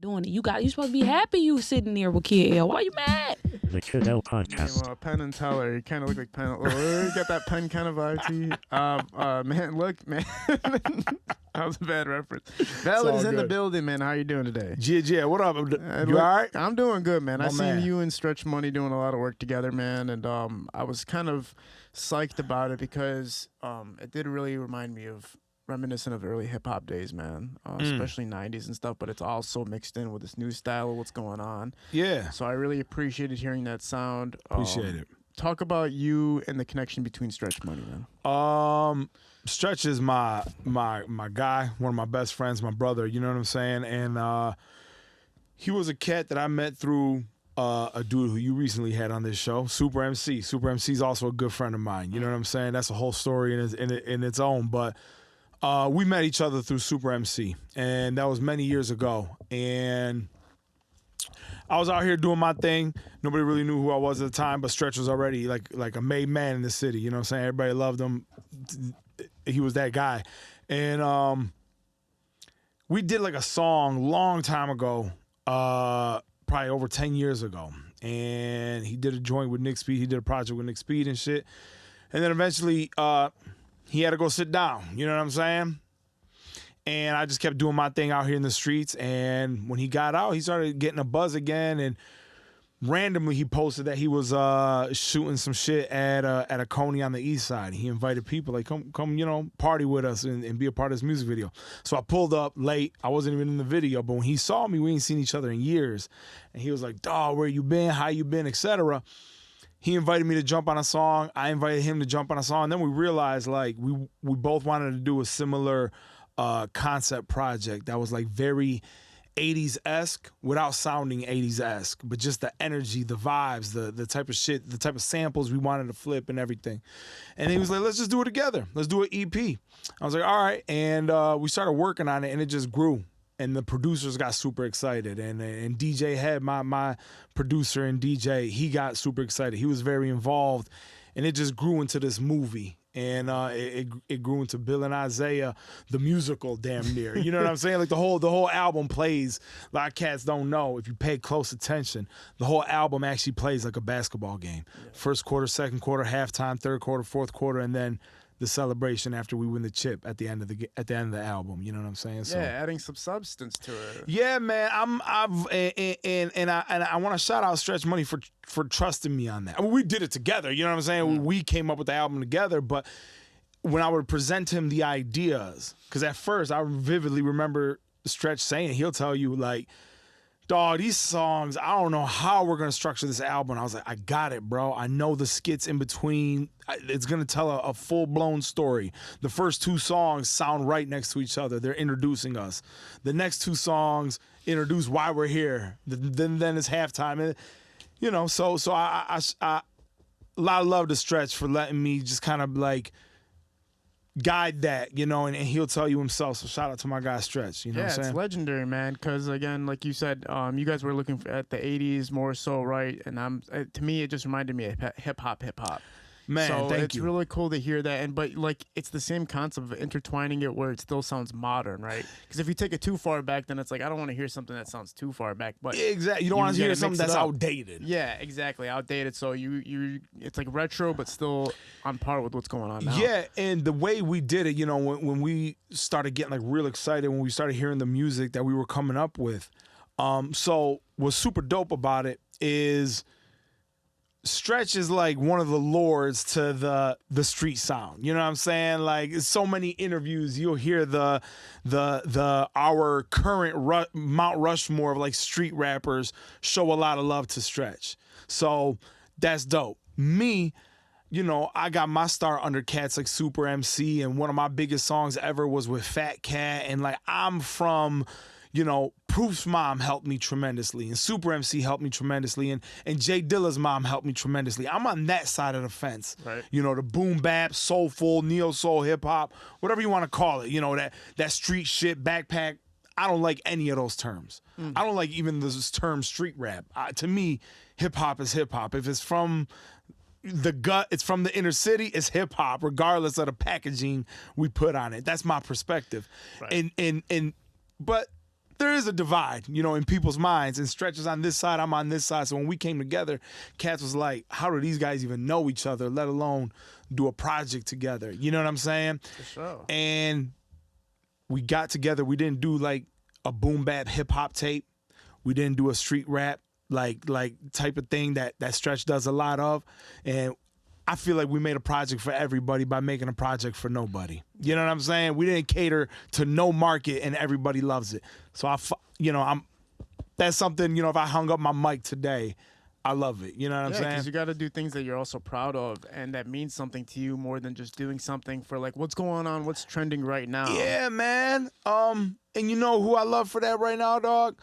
doing it. You supposed to be happy you sitting there with Kid L. Why you mad? The Kid L podcast. Well, Penn and Teller, you kind of look like Penn. You got that Penn kind of vibe to you. Man, look, man. That was a bad reference. Valid is in the building, man. How you doing today? Yeah, what up? You all right? I'm doing good, man. I seen man. you and Stretch Money doing a lot of work together, man, and I was kind of psyched about it because it did really remind me of reminiscent of early hip hop days, man, especially 90s and stuff, but it's all so mixed in with this new style of what's going on. Yeah. So I really appreciated hearing that sound. Appreciate it. Talk about you and the connection between Stretch Money, man. Stretch is my guy, one of my best friends, my brother, you know what I'm saying? And he was a cat that I met through a dude who you recently had on this show, Super MC. Super MC is also a good friend of mine, you know what I'm saying? That's a whole story in its own, but we met each other through Super MC, and that was many years ago. And I was out here doing my thing. Nobody really knew who I was at the time, but Stretch was already like a made man in the city. You know what I'm saying? Everybody loved him. He was that guy. And we did like a song long time ago, probably over 10 years ago. And he did a joint with Nick Speed. He did a project with Nick Speed and shit. And then eventually he had to go sit down. You know what I'm saying? And I just kept doing my thing out here in the streets. And when he got out, he started getting a buzz again. And randomly, he posted that he was shooting some shit at a Coney on the east side. He invited people, like, come, you know, party with us and be a part of his music video. So I pulled up late. I wasn't even in the video. But when he saw me, we ain't seen each other in years. And he was like, dawg, where you been? How you been? Etc. He invited me to jump on a song. I invited him to jump on a song. And then we realized, like, we both wanted to do a similar concept project that was like very 80s-esque without sounding 80s-esque, but just the energy, the vibes, the type of shit, the type of samples we wanted to flip and everything. And he was like, let's just do it together. Let's do an EP. I was like, all right. And we started working on it, and it just grew. And the producers got super excited. And DJ Head, my producer and DJ, he got super excited. He was very involved. And it just grew into this movie. And it grew into Bill and Isaiah, the musical, damn near. You know what I'm saying? Like the whole album plays. A lot of cats don't know. If you pay close attention, the whole album actually plays like a basketball game. Yeah. First quarter, second quarter, halftime, third quarter, fourth quarter, and then the celebration after we win the chip at the end of the album. You know what I'm saying? So, yeah, adding some substance to it. Yeah, man. I want to shout out Stretch Money for trusting me on that. I mean, we did it together. You know what I'm saying? Mm. We came up with the album together. But when I would present him the ideas, because at first I vividly remember Stretch saying, he'll tell you like, dog, these songs, I don't know how we're going to structure this album. I was like, I got it, bro. I know the skits in between. It's going to tell a full-blown story. The first two songs sound right next to each other. They're introducing us. The next two songs introduce why we're here. Then it's halftime. And, you know, so I a lot of love to Stretch for letting me just kind of like guide that, you know, and he'll tell you himself. So shout out to my guy Stretch. You know what I'm saying? It's legendary, man. Because again, like you said, you guys were looking at the '80s more so, right? And to me, it just reminded me of hip hop. Man, so thank it's you. really cool to hear that, but like it's the same concept of intertwining it where it still sounds modern, right? Because if you take it too far back, then it's like I don't want to hear something that sounds too far back. But exactly, you don't want to hear something that's outdated. Yeah, exactly, outdated. So you it's like retro, but still on par with what's going on now. Yeah, and the way we did it, you know, when we started getting like real excited when we started hearing the music that we were coming up with. So what's super dope about it is Stretch is like one of the lords to the street sound. You know what I'm saying? Like so many interviews, you'll hear our current Mount Rushmore of like street rappers show a lot of love to Stretch. So that's dope. Me, you know, I got my start under cats like Super MC, and one of my biggest songs ever was with Fat Cat. And like I'm from, you know, Proof's mom helped me tremendously, and Super MC helped me tremendously, and Jay Dilla's mom helped me tremendously. I'm on that side of the fence. Right. You know, the boom bap, soulful, neo soul, hip hop, whatever you want to call it. You know, that street shit, backpack. I don't like any of those terms. I don't like even this term street rap. To me, hip hop is hip hop. If it's from the gut, it's from the inner city, it's hip hop, regardless of the packaging we put on it. That's my perspective. Right. But there is a divide, you know, in people's minds, and Stretch is on this side, I'm on this side. So when we came together, Cats was like, how do these guys even know each other, let alone do a project together? You know what I'm saying? For sure. And we got together. We didn't do like a boom bap hip hop tape. We didn't do a street rap like type of thing that Stretch does a lot of. And I feel like we made a project for everybody by making a project for nobody. You know what I'm saying? We didn't cater to no market, and everybody loves it. So that's something, you know, if I hung up my mic today, I love it. You know what I'm saying? Because you got to do things that you're also proud of, and that means something to you more than just doing something for like what's going on, what's trending right now. Yeah, man. And you know who I love for that right now, dog?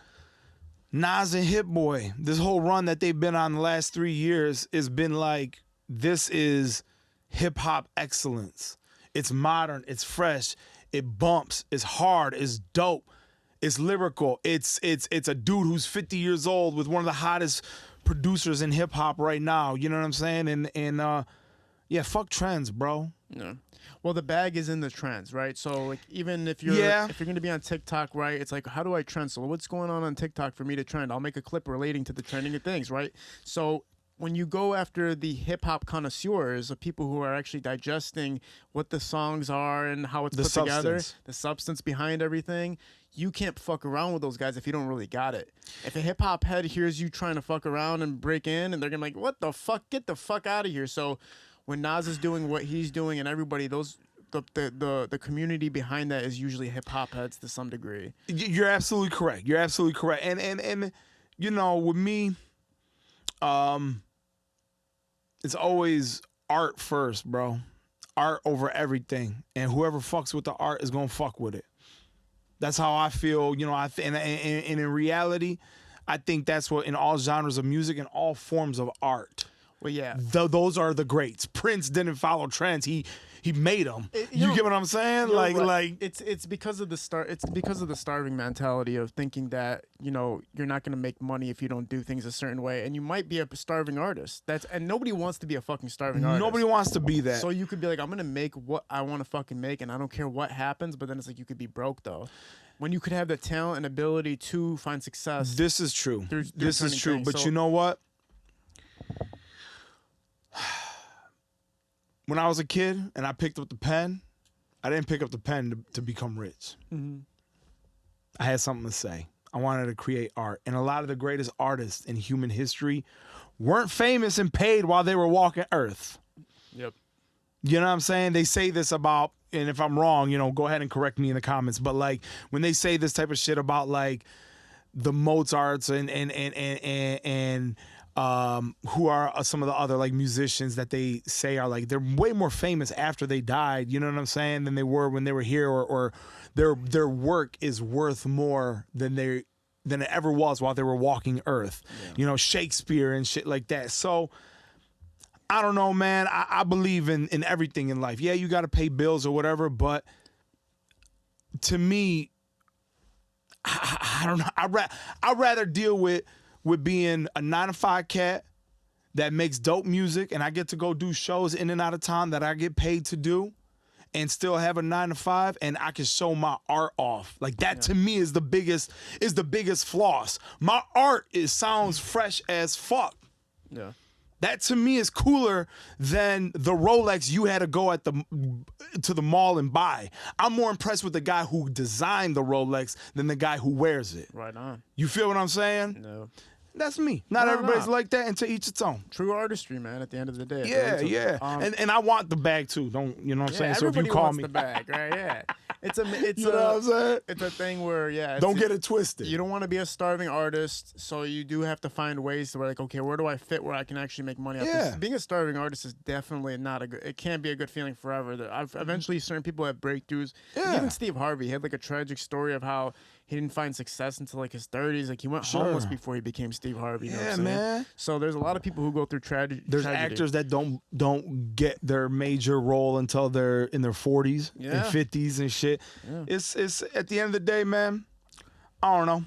Nas and Hit Boy. This whole run that they've been on the last 3 years has been like, this is hip hop excellence. It's modern, it's fresh, it bumps, it's hard, it's dope, it's lyrical. It's a dude who's 50 years old with one of the hottest producers in hip hop right now. You know what I'm saying? And yeah, fuck trends, bro. Yeah. Well, the bag is in the trends, right? So like even if you're gonna be on TikTok, right? It's like, how do I trend? So what's going on TikTok for me to trend? I'll make a clip relating to the trending of things, right? So when you go after the hip-hop connoisseurs, the people who are actually digesting what the songs are and how it's put together, the substance behind everything, you can't fuck around with those guys if you don't really got it. If a hip-hop head hears you trying to fuck around and break in, and they're going to be like, what the fuck? Get the fuck out of here. So when Nas is doing what he's doing and everybody, the community behind that is usually hip-hop heads to some degree. You're absolutely correct. You're absolutely correct. And you know, with me, it's always art first, bro. Art over everything. And whoever fucks with the art is going to fuck with it. That's how I feel, you know. And in reality, I think that's what, in all genres of music and all forms of art. Well, yeah. Those are the greats. Prince didn't follow trends. He made them. You get what I'm saying? Like it's because of the starving mentality of thinking that, you know, you're not gonna make money if you don't do things a certain way, and you might be a starving artist. And nobody wants to be a fucking starving artist. Nobody wants to be that. So you could be like, I'm gonna make what I want to fucking make, and I don't care what happens. But then it's like, you could be broke though. When you could have the talent and ability to find success. This is true. This is true. Things. But you know what? When I was a kid and I picked up the pen, I didn't pick up the pen to become rich. Mm-hmm. I had something to say. I wanted to create art. And a lot of the greatest artists in human history weren't famous and paid while they were walking Earth. Yep. You know what I'm saying? They say this about, and if I'm wrong, you know, go ahead and correct me in the comments. But like, when they say this type of shit about like the Mozarts and who are some of the other like musicians that they say are like, they're way more famous after they died, you know what I'm saying, than they were when they were here, or their work is worth more than it ever was while they were walking Earth. Yeah. You know, Shakespeare and shit like that. So I don't know, man. I believe in everything in life. Yeah, you got to pay bills or whatever, but to me, I don't know. I'd rather deal with being a 9-to-5 cat that makes dope music, and I get to go do shows in and out of town that I get paid to do, and still have a 9-to-5, and I can show my art off. Like that, to me, is the biggest floss. My art sounds fresh as fuck. Yeah. That to me is cooler than the Rolex you had to go to the mall and buy. I'm more impressed with the guy who designed the Rolex than the guy who wears it. Right on. You feel what I'm saying? No. That's me. Not everybody's like that, and to each its own. True artistry, man, at the end of the day. Yeah. And I want the bag too. Don't, you know what I'm saying? So if you call me, the bag, right? Yeah. It's you know what I'm saying? It's a thing where, don't get it twisted. You don't want to be a starving artist, so you do have to find ways to where, like, okay, where do I fit where I can actually make money? Yeah. Being a starving artist is definitely not a good. It can't be a good feeling forever. Eventually, certain people have breakthroughs. Yeah. Even Steve Harvey had like a tragic story of how he didn't find success until like his 30s. Like he went homeless before he became Steve Harvey. You know what I'm saying? Man. So there's a lot of people who go through tragedy. There's actors that don't get their major role until they're in their 40s and 50s and shit. Yeah. It's at the end of the day, man. I don't know.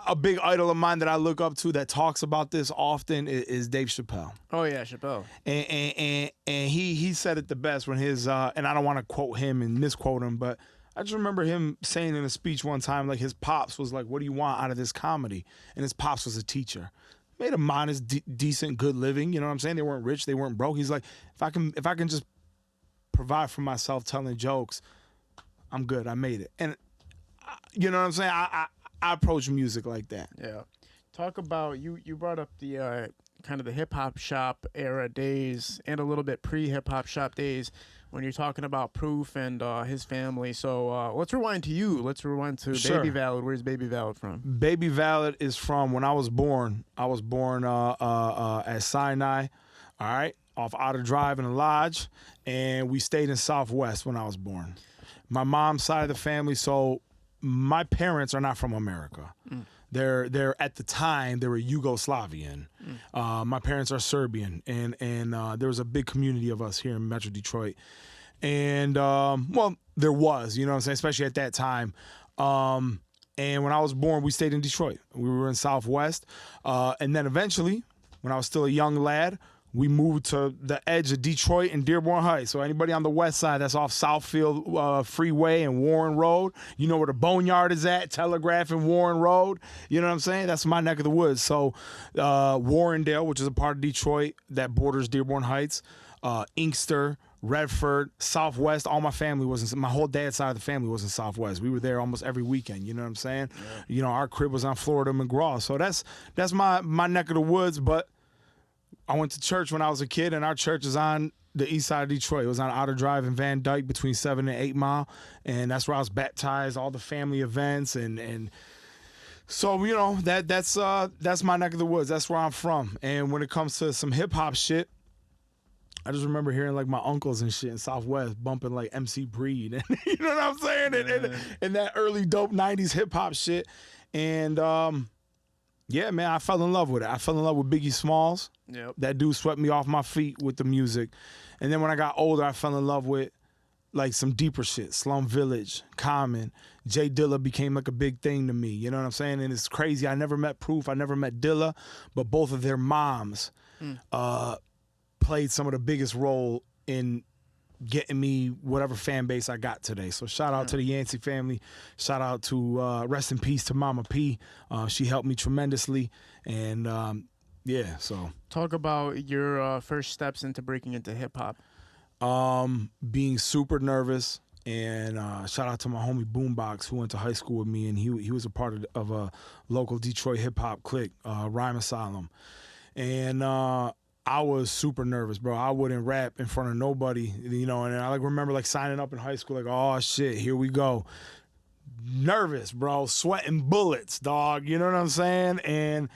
A big idol of mine that I look up to that talks about this often is Dave Chappelle. Oh yeah, Chappelle. And he said it the best when his and I don't want to quote him and misquote him, but I just remember him saying in a speech one time, like his pops was like, "What do you want out of this comedy?" And his pops was a teacher. Made a modest, decent, good living. You know what I'm saying? They weren't rich, they weren't broke. He's like, if I can just provide for myself telling jokes, I'm good. I made it. And you know what I'm saying? I approach music like that. Yeah. Talk about you brought up the kind of the hip hop shop era days and a little bit pre hip hop shop days when you're talking about Proof and his family. So let's rewind to you. Let's rewind to Sure. Baby Valid. Where's Baby Valid from? Baby Valid is from when I was born. I was born at Sinai, all right, off Otter Drive in the Lodge, and we stayed in Southwest when I was born. My mom's side of the family, so my parents are not from America. They're at the time they were Yugoslavian. My parents are Serbian, and there was a big community of us here in Metro Detroit. And well, there was, you know what I'm saying, especially at that time. And when I was born, we stayed in Detroit. We were in Southwest, and then eventually, when I was still a young lad, we moved to the edge of Detroit and Dearborn Heights. So anybody on the west side, that's off Southfield Freeway and Warren Road. You know where the Boneyard is at, Telegraph and Warren Road. You know what I'm saying? That's my neck of the woods. So Warrendale, which is a part of Detroit that borders Dearborn Heights, Inkster, Redford, Southwest. All my family was in, my whole dad's side of the family was in Southwest. We were there almost every weekend. You know what I'm saying? Yeah. You know, our crib was on Florida McGraw. So that's my neck of the woods. But I went to church when I was a kid, and our church is on the east side of Detroit. It was on Otter Drive and Van Dyke between 7 and 8 Mile, and that's where I was baptized, all the family events, and so, you know, that's my neck of the woods. That's where I'm from. And when it comes to some hip-hop shit, I just remember hearing, like, my uncles and shit in Southwest bumping, like, MC Breed, and you know what I'm saying? And that early dope 90s hip-hop shit. And, yeah, man, I fell in love with it. I fell in love with Biggie Smalls. Yep. That dude swept me off my feet with the music. And then when I got older, I fell in love with, like, some deeper shit. Slum Village, Common. Jay Dilla became, like, a big thing to me. You know what I'm saying? And it's crazy. I never met Proof. I never met Dilla. But both of their moms played some of the biggest role in getting me whatever fan base I got today. So shout out to the Yancey family. Shout out to rest in peace to Mama P. She helped me tremendously. And yeah, so. Talk about your first steps into breaking into hip hop. Being super nervous. And shout out to my homie Boombox, who went to high school with me, and he was a part of a local Detroit hip hop clique, Rhyme Asylum. And I was super nervous, bro. I wouldn't rap in front of nobody, you know, and I remember signing up in high school, oh shit, here we go. Nervous, bro, sweating bullets, dog, you know what I'm saying? And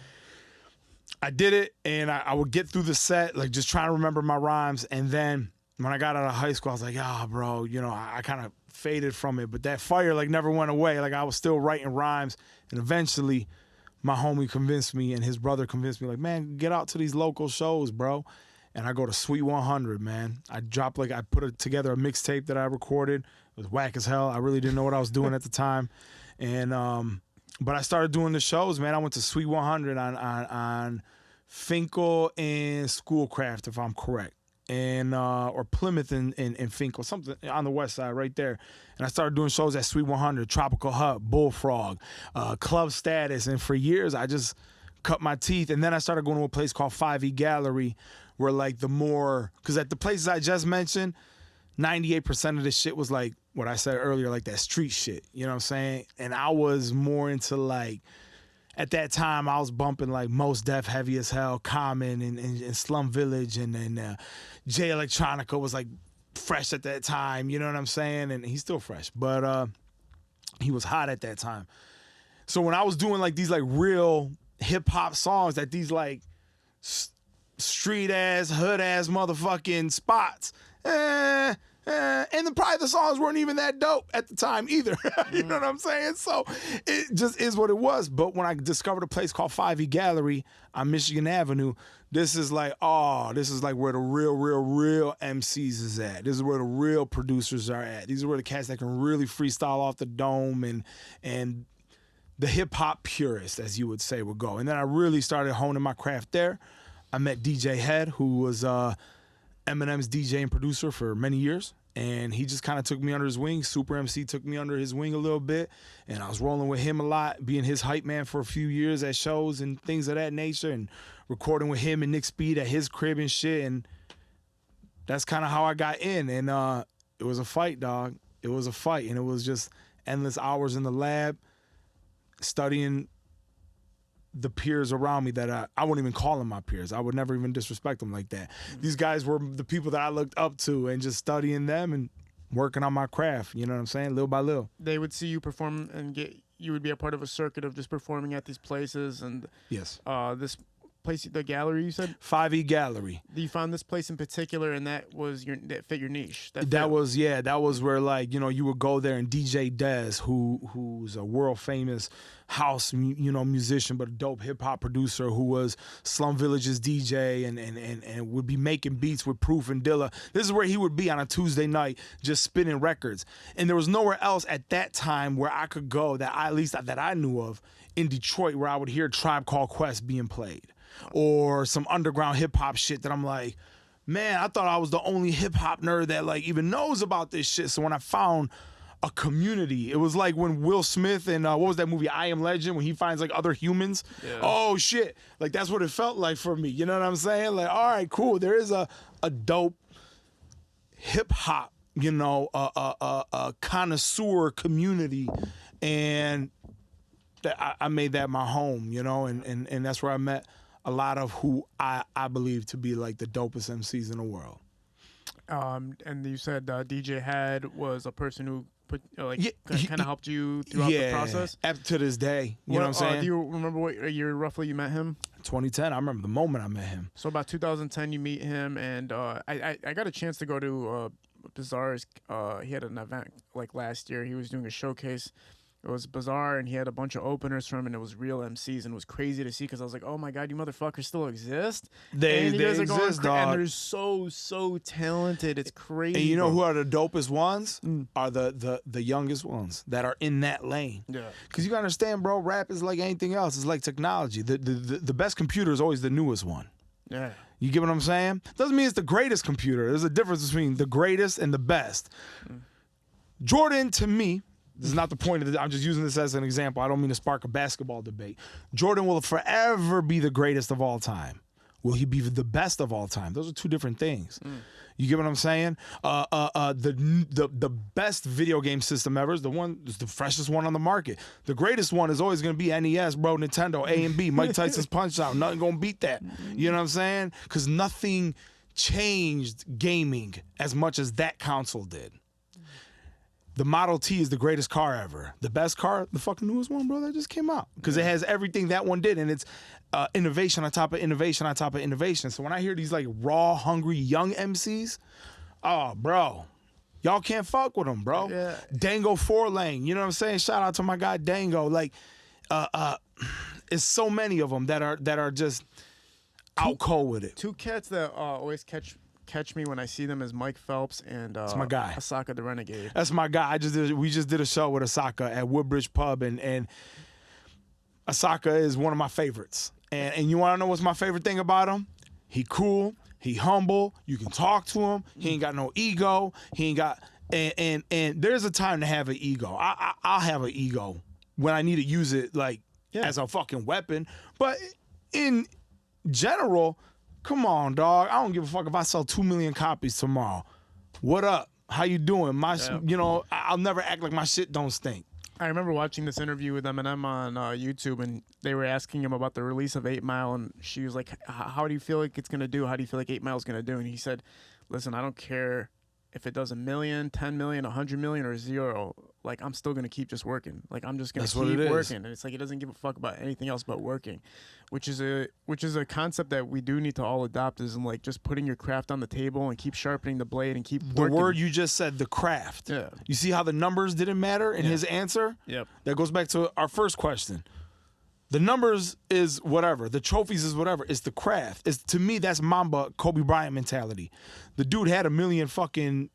I did it, and I would get through the set, just trying to remember my rhymes, and then when I got out of high school, I was like, bro, you know, I kind of faded from it, but that fire never went away. I was still writing rhymes, and eventually my homie convinced me, and his brother convinced me, man, get out to these local shows, bro. And I go to Sweet 100, man. I dropped, I put together a mixtape that I recorded. It was whack as hell. I really didn't know what I was doing at the time. And but I started doing the shows, man. I went to Sweet 100 on Finkel and Schoolcraft, if I'm correct. And or Plymouth and Finkel, something on the west side right there. And I started doing shows at Sweet 100, Tropical Hut, Bullfrog, Club Status. And for years, I just cut my teeth. And then I started going to a place called 5E Gallery, where the more, because at the places I just mentioned, 98% of the shit was what I said earlier, that street shit. You know what I'm saying? And I was more into at that time, I was bumping Mos Def, Heavy as Hell, Common, and Slum Village, and Jay Electronica was fresh at that time. You know what I'm saying? And he's still fresh, but he was hot at that time. So when I was doing these real hip hop songs at these street ass, hood ass motherfucking spots, and then probably the songs weren't even that dope at the time either. You know what I'm saying? So it just is what it was. But when I discovered a place called 5E Gallery on Michigan Avenue, this is where the real MCs is at. This is where the real producers are at. These are where the cats that can really freestyle off the dome and the hip hop purists, as you would say, would go. And then I really started honing my craft there. I met DJ Head, who was Eminem's DJ and producer for many years. And he just kind of took me under his wing. Super MC took me under his wing a little bit. And I was rolling with him a lot, being his hype man for a few years at shows and things of that nature, and recording with him and Nick Speed at his crib and shit. And that's kind of how I got in. And it was a fight, dog. It was a fight. And it was just endless hours in the lab studying the peers around me that I wouldn't even call them my peers. I would never even disrespect them like that. These guys were the people that I looked up to, and just studying them and working on my craft, you know what I'm saying, little by little. They would see you perform and you would be a part of a circuit of just performing at these places. And yes, this place, the gallery, you said 5E Gallery. You found this place in particular, and that fit your niche. That was where, like, you know, you would go there, and DJ Dez, who's a world famous house musician, but a dope hip hop producer, who was Slum Village's DJ and would be making beats with Proof and Dilla. This is where he would be on a Tuesday night, just spinning records. And there was nowhere else at that time where I could go that I knew of in Detroit where I would hear Tribe Called Quest being played, or some underground hip hop shit that I'm like, man, I thought I was the only hip hop nerd that like even knows about this shit. So when I found a community, it was like when Will Smith and what was that movie, I Am Legend, when he finds like other humans. Yeah. Oh shit, like that's what it felt like for me. You know what I'm saying? Like, all right, cool. There is a dope hip hop, you know, a connoisseur community, and I made that my home, you know, and that's where I met a lot of who I believe to be like the dopest MCs in the world. And you said DJ Had was a person who kind of helped you throughout the process? Up to this day. You know what I'm saying? Do you remember what year roughly you met him? 2010. I remember the moment I met him. So about 2010 you meet him, and I got a chance to go to Bazaar's. He had an event like last year. He was doing a showcase. It was Bazaar, and he had a bunch of openers from him, and it was real MCs, and it was crazy to see because I was like, oh my God, you motherfuckers still exist? They exist, dog. And they're so talented. It's crazy. And you know who are the dopest ones? Are the youngest ones that are in that lane. Yeah. Because you got to understand, bro, rap is like anything else. It's like technology. The best computer is always the newest one. Yeah. You get what I'm saying? Doesn't mean it's the greatest computer. There's a difference between the greatest and the best. Jordan, to me, this is not the point of it. I'm just using this as an example. I don't mean to spark a basketball debate. Jordan will forever be the greatest of all time. Will he be the best of all time? Those are two different things. You get what I'm saying? The best video game system ever is the freshest one on the market. The greatest one is always going to be NES, bro, Nintendo, A and B, Mike Tyson's Punch-Out. Nothing going to beat that. You know what I'm saying? Because nothing changed gaming as much as that console did. The Model T is the greatest car ever. The best car, the fucking newest one, bro, that just came out. Because it has everything that one did, and it's innovation on top of innovation on top of innovation. So when I hear these like raw, hungry, young MCs, oh, bro, y'all can't fuck with them, bro. Yeah. Dango 4-Lane, you know what I'm saying? Shout out to my guy Dango. Like, it's so many of them that are just out cold with it. Two cats that always catch me when I see them is Mike Phelps and that's my guy. Asaka the Renegade. That's my guy. We just did a show with Asaka at Woodbridge Pub, and Asaka is one of my favorites. And you want to know what's my favorite thing about him? He cool. He humble. You can talk to him. He ain't got no ego. He ain't got and there's a time to have an ego. I'll have an ego when I need to use it as a fucking weapon. But in general, come on, dog. I don't give a fuck if I sell 2 million copies tomorrow. What up? How you doing? I'll never act like my shit don't stink. I remember watching this interview with Eminem on YouTube, and they were asking him about the release of 8 Mile, and she was like, how do you feel like it's going to do? How do you feel like 8 Mile is going to do? And he said, listen, I don't care if it does 1 million, 10 million, 100 million, or 0. Like, I'm still going to keep just working. Like, I'm just going to keep working. And it's like, he doesn't give a fuck about anything else but working, which is a concept that we do need to all adopt, is like just putting your craft on the table and keep sharpening the blade and keep working. The word you just said, the craft. Yeah. You see how the numbers didn't matter in his answer? Yep. That goes back to our first question. The numbers is whatever. The trophies is whatever. It's the craft. To me, that's Mamba, Kobe Bryant mentality. The dude had 1 million fucking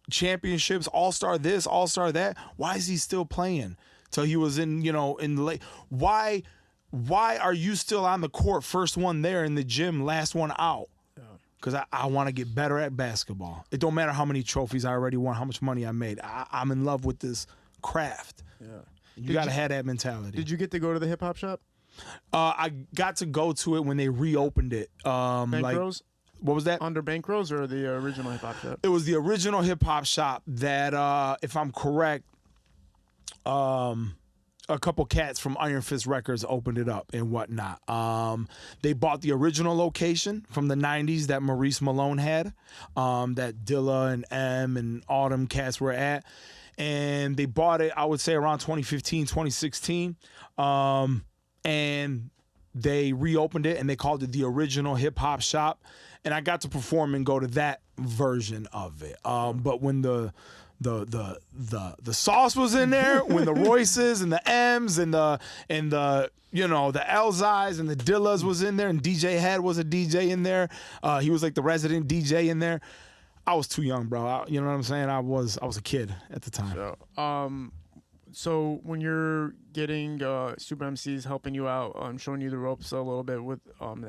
championships, all-star this, all-star that. Why is he still playing till he was in the late? Why are you still on the court, first one there in the gym, last one out? Yeah. because I want to get better at basketball. It don't matter how many trophies I already won, how much money I made. I'm in love with this craft. Yeah. You got to have that mentality. Did you get to go to the hip hop shop? I got to go to it when they reopened it. Bank Rose? What was that? Under Bank Rose or the original hip hop shop? It was the original hip hop shop that, if I'm correct, a couple cats from Iron Fist Records opened it up and whatnot. They bought the original location from the 90s that Maurice Malone had, that Dilla and M and all them cats were at. And they bought it, I would say, around 2015, 2016. And they reopened it and they called it the original hip hop shop. And I got to perform and go to that version of it. But when the sauce was in there, when the Royces and the M's and the you know the Elzais and the Dillas was in there, and DJ Head was a DJ in there. He was like the resident DJ in there. I was too young, bro. You know what I'm saying? I was a kid at the time. So when you're getting Super MCs helping you out, showing you the ropes a little bit with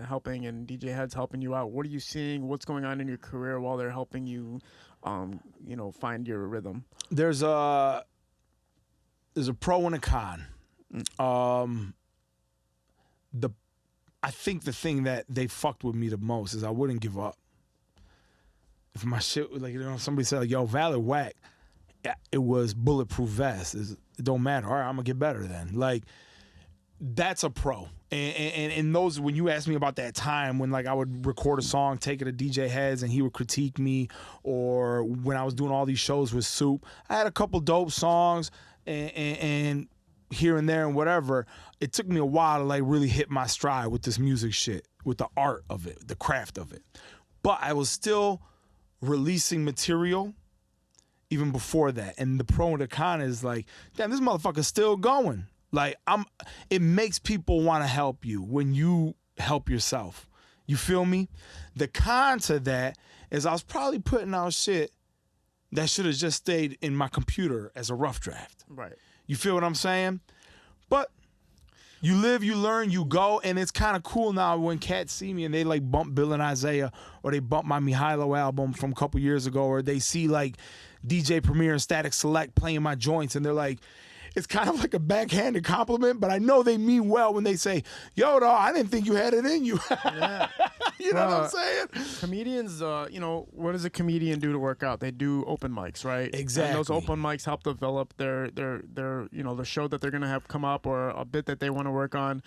helping, and DJ Heads helping you out, what are you seeing? What's going on in your career while they're helping you, find your rhythm? There's a pro and a con. I think the thing that they fucked with me the most is I wouldn't give up. If my shit, somebody said, like, yo, Valid whack, it was bulletproof vest. It don't matter. All right, I'm gonna get better then. Like, that's a pro. And those, when you asked me about that time when like I would record a song, take it to DJ Heads, and he would critique me, or when I was doing all these shows with Soup, I had a couple dope songs and here and there and whatever. It took me a while to like really hit my stride with this music shit, with the art of it, the craft of it. But I was still releasing material even before that. And the pro and the con is like, damn, this motherfucker's still going. Like, it makes people want to help you when you help yourself. You feel me? The con to that is I was probably putting out shit that should have just stayed in my computer as a rough draft. Right. You feel what I'm saying? But you live, you learn, you go, and it's kind of cool now when cats see me and they like bump Bill and Isaiah, or they bump my Mihailo album from a couple years ago, or they see like DJ Premier and Static Select playing my joints, and they're like, it's kind of like a backhanded compliment, but I know they mean well when they say, yo, dog, I didn't think you had it in you. Yeah. You know what I'm saying? Comedians, what does a comedian do to work out? They do open mics, right? Exactly. And those open mics help develop their the show that they're going to have come up, or a bit that they want to work on.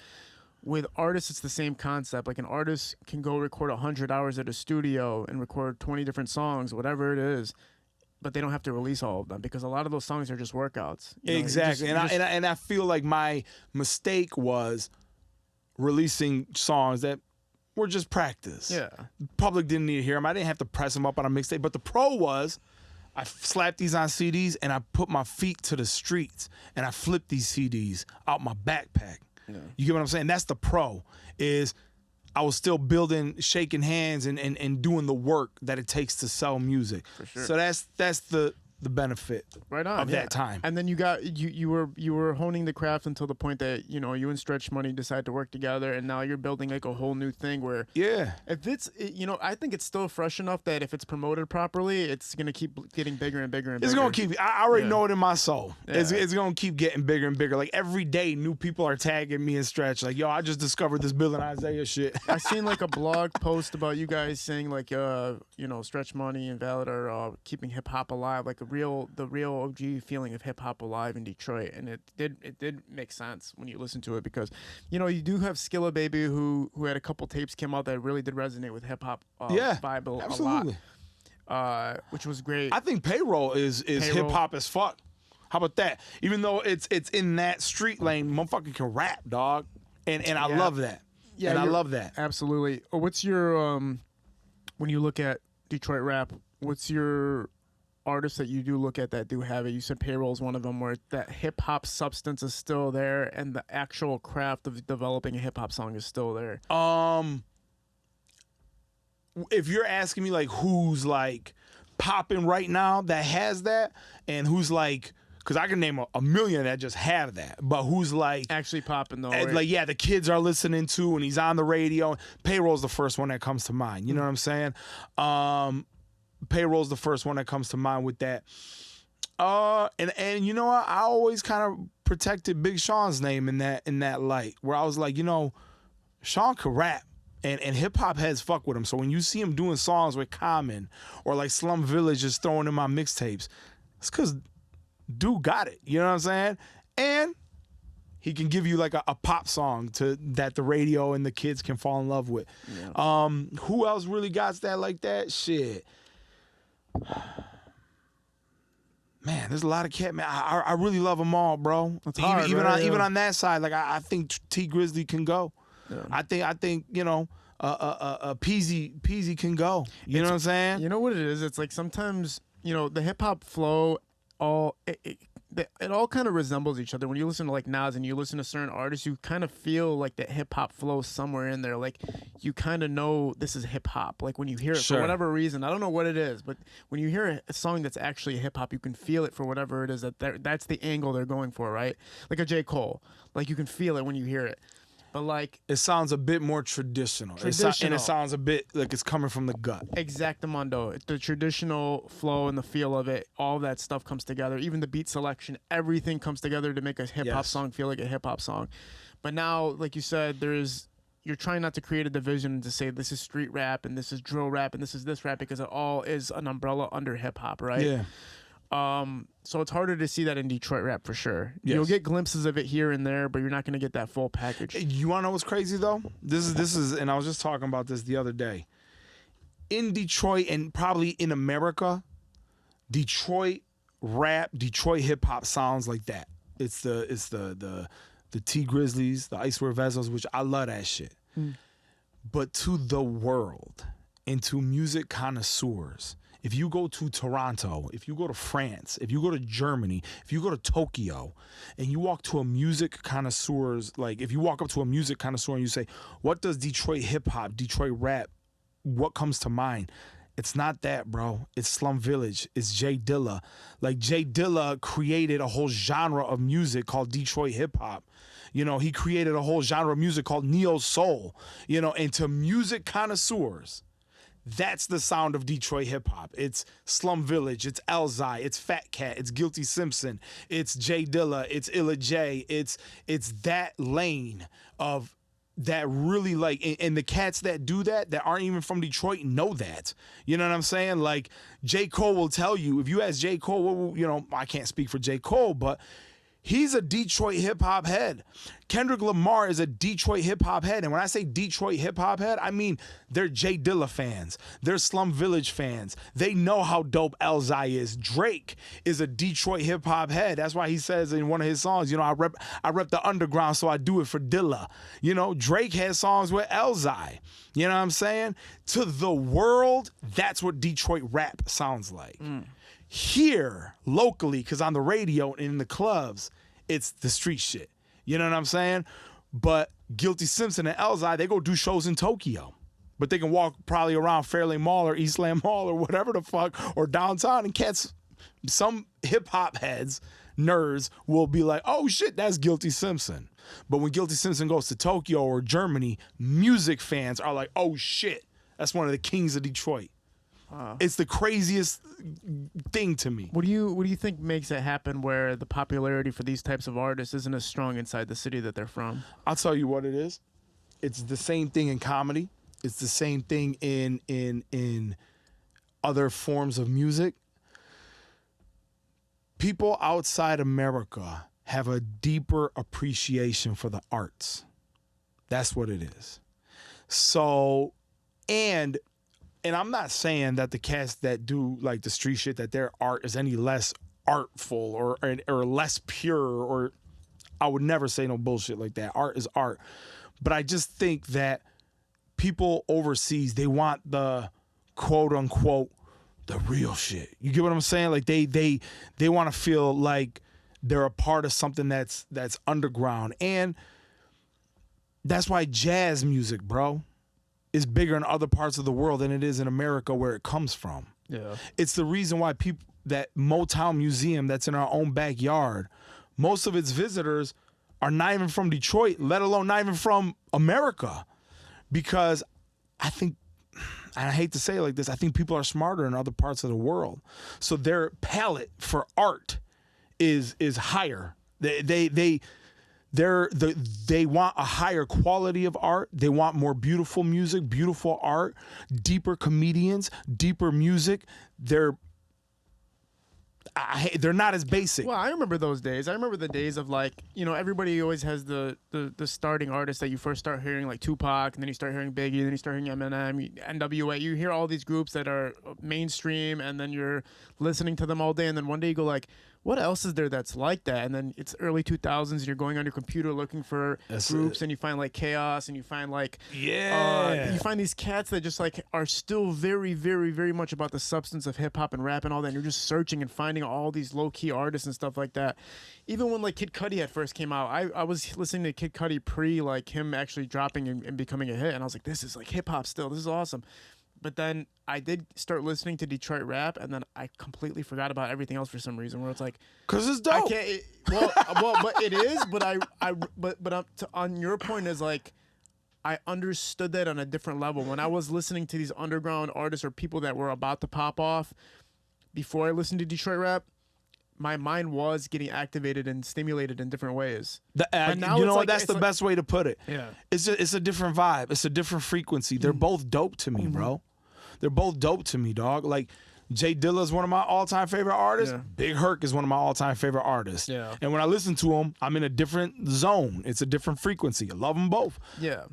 With artists, it's the same concept. Like, an artist can go record 100 hours at a studio and record 20 different songs, whatever it is, but they don't have to release all of them because a lot of those songs are just workouts. Exactly. And I feel like my mistake was releasing songs that were just practice. Yeah. Public didn't need to hear them. I didn't have to press them up on a mixtape. But the pro was I slapped these on CDs and I put my feet to the streets and I flipped these CDs out my backpack. Yeah. You get what I'm saying? That's the pro, is I was still building, shaking hands, and doing the work that it takes to sell music. For sure. So that's the benefit right on, of that time. And then you were honing the craft until the point that you and Stretch Money decided to work together, and now you're building like a whole new thing where if it's I think it's still fresh enough that if it's promoted properly, it's gonna keep getting bigger and bigger and bigger. It's gonna keep. I already know it in my soul. Yeah. It's gonna keep getting bigger and bigger. Like, every day, new people are tagging me and Stretch. Like, yo, I just discovered this Bill and Isaiah shit. I seen like a blog post about you guys saying like Stretch Money and Valid are keeping hip hop alive, like the real OG feeling of hip hop alive in Detroit, and it did make sense when you listen to it, because you do have Skilla Baby who had a couple tapes came out that really did resonate with hip hop vibe absolutely. A lot, which was great. I think Payroll is hip hop as fuck. How about that? Even though it's in that street lane, motherfucker can rap, dog, and I love that. Yeah, and I love that. Absolutely. What's your when you look at Detroit rap, what's your artists that you do look at that do have it? You said Payroll is one of them, where that hip hop substance is still there and the actual craft of developing a hip hop song is still there. If you're asking me like who's like popping right now that has that, and who's like because I can name a million that just have that, but who's like Actually popping though. and, Right? like, yeah, the kids are listening to, and he's on the radio. Payroll's the first one that comes to mind. You know what I'm saying? Payroll's the first one that comes to mind with that. And you know what? I always kind of protected Big Sean's name in that light, where I was like, you know, Sean could rap. And hip hop heads fuck with him. So when you see him doing songs with Common or like Slum Village just throwing in my mixtapes, it's because dude got it. You know what I'm saying? And he can give you like a pop song that the radio and the kids can fall in love with. Yeah. Who else really got that like that? Shit. Man, there's a lot of cat, man. I really love them all, bro. It's hard, even right? on that side, like I think T Grizzly can go. Yeah. I think you know, Peasy can go. You know what I'm saying? You know what it is? It's like sometimes, you know, the hip hop flow it all kind of resembles each other. When you listen to like Nas and you listen to certain artists, you kind of feel like that hip hop flow somewhere in there. Like you kind of know this is hip hop. Like when you hear it for whatever reason, I don't know what it is, but when you hear a song that's actually hip hop, you can feel it for whatever it is that's the angle they're going for, right? Like a J. Cole, like you can feel it when you hear it. But like it sounds a bit more traditional. And it sounds a bit like it's coming from the gut. Exactamundo. The traditional flow and the feel of it, all that stuff comes together. Even the beat selection, everything comes together to make a hip hop song feel like a hip hop song. But now, like you said, you're trying not to create a division to say this is street rap and this is drill rap and this is this rap, because it all is an umbrella under hip hop, right? Yeah. So it's harder to see that in Detroit rap for sure. Yes. You'll get glimpses of it here and there, but you're not going to get that full package. You want to know what's crazy though? This is, and I was just talking about this the other day. In Detroit and probably in America, Detroit rap, Detroit hip hop sounds like that. It's the T Grizzlies, the Icewear Vezos, which I love that shit. But to the world and to music connoisseurs, if you go to Toronto, if you go to France, if you go to Germany, if you go to Tokyo, and you walk to a music connoisseur's, like if you walk up to a music connoisseur and you say, what does Detroit hip hop, Detroit rap, what comes to mind? It's not that, bro. It's Slum Village. It's Jay Dilla. Like Jay Dilla created a whole genre of music called Detroit hip hop. You know, he created a whole genre of music called neo soul. You know, and to music connoisseurs, that's the sound of Detroit hip hop. It's Slum Village, it's Elzai, it's Fat Cat, it's Guilty Simpson, it's Jay Dilla, it's Illa J. It's that lane of that really like, and the cats that do that aren't even from Detroit know that. You know what I'm saying? Like J. Cole will tell you, if you ask J. Cole, you know, I can't speak for J. Cole, but he's a Detroit hip-hop head. Kendrick Lamar is a Detroit hip-hop head. And when I say Detroit hip-hop head, I mean they're Jay Dilla fans. They're Slum Village fans. They know how dope Elzai is. Drake is a Detroit hip-hop head. That's why he says in one of his songs, you know, I rep the underground, so I do it for Dilla. You know, Drake has songs with Elzai. You know what I'm saying? To the world, that's what Detroit rap sounds like. Here, locally, because on the radio and in the clubs, it's the street shit. You know what I'm saying? But Guilty Simpson and Elzai, they go do shows in Tokyo. But they can walk probably around Fairlane Mall or Eastland Mall or whatever the fuck, or downtown, and cats, some hip-hop heads, nerds, will be like, oh shit, that's Guilty Simpson. But when Guilty Simpson goes to Tokyo or Germany, music fans are like, oh shit, that's one of the kings of Detroit. It's the craziest thing to me. What do you think makes it happen where the popularity for these types of artists isn't as strong inside the city that they're from? I'll tell you what it is. It's the same thing in comedy. It's the same thing in other forms of music. People outside America have a deeper appreciation for the arts. That's what it is. So, and I'm not saying that the cats that do like the street shit, that their art is any less artful or less pure, or I would never say no bullshit like that. Art is art. But I just think that people overseas, they want the quote unquote the real shit. You get what I'm saying? Like they want to feel like they're a part of something that's underground. And that's why jazz music, bro, is bigger in other parts of the world than it is in America where it comes from. Yeah. It's the reason why people, Motown museum that's in our own backyard, most of its visitors are not even from Detroit, let alone not even from America. Because I think, and I hate to say it like this, I think people are smarter in other parts of the world. So their palate for art is higher. They want a higher quality of art. They want more beautiful music, beautiful art, deeper comedians, deeper music. They're not as basic. Well, I remember those days. I remember the days of like, everybody always has the starting artist that you first start hearing, like Tupac, and then you start hearing Biggie, and then you start hearing Eminem, NWA. You hear all these groups that are mainstream, and then you're listening to them all day, and then one day you go like, what else is there that's like that? And then it's early 2000s, and you're going on your computer looking for groups, and you find like Chaos, and you find like you find these cats that just like are still very, very, very much about the substance of hip hop and rap and all that. And you're just searching and finding all these low key artists and stuff like that. Even when like Kid Cudi at first came out, I was listening to Kid Cudi pre like him actually dropping and becoming a hit, and I was like, this is like hip hop still. This is awesome. But then I did start listening to Detroit rap, and then I completely forgot about everything else for some reason. Where it's like, cause it's dope. I can't. But it is. But on your point is like, I understood that on a different level when I was listening to these underground artists or people that were about to pop off. Before I listened to Detroit rap, my mind was getting activated and stimulated in different ways. You know what? That's the best way to put it. Yeah, it's a different vibe. It's a different frequency. They're both dope to me, bro. They're both dope to me, dog. Like, Jay Dilla is one of my all-time favorite artists. Yeah. Big Herc is one of my all-time favorite artists. Yeah. And when I listen to them, I'm in a different zone. It's a different frequency. I love them both. Yeah.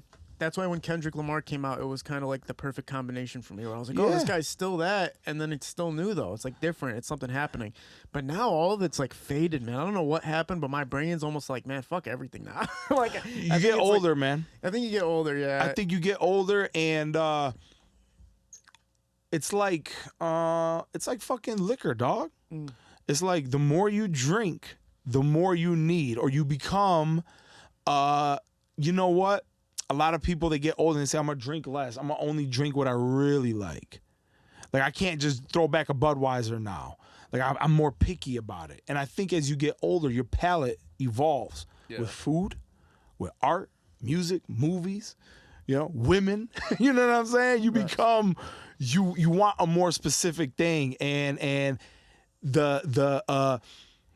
That's why when Kendrick Lamar came out, it was kind of like the perfect combination for me. Where I was like, oh, this guy's still that. And then it's still new, though. It's like different. It's something happening. But now all of it's like faded, man. I don't know what happened, but my brain's almost like, man, fuck everything now. Like, you get older, man. I think you get older, yeah. I think you get older, and it's like fucking liquor, dog. It's like the more you drink, the more you need, or you become, you know what? A lot of people, they get older and they say, I'm going to drink less. I'm going to only drink what I really like. Like, I can't just throw back a Budweiser now. Like, I'm more picky about it. And I think as you get older, your palate evolves with food, with art, music, movies, women. You know what I'm saying? You become, you want a more specific thing. And the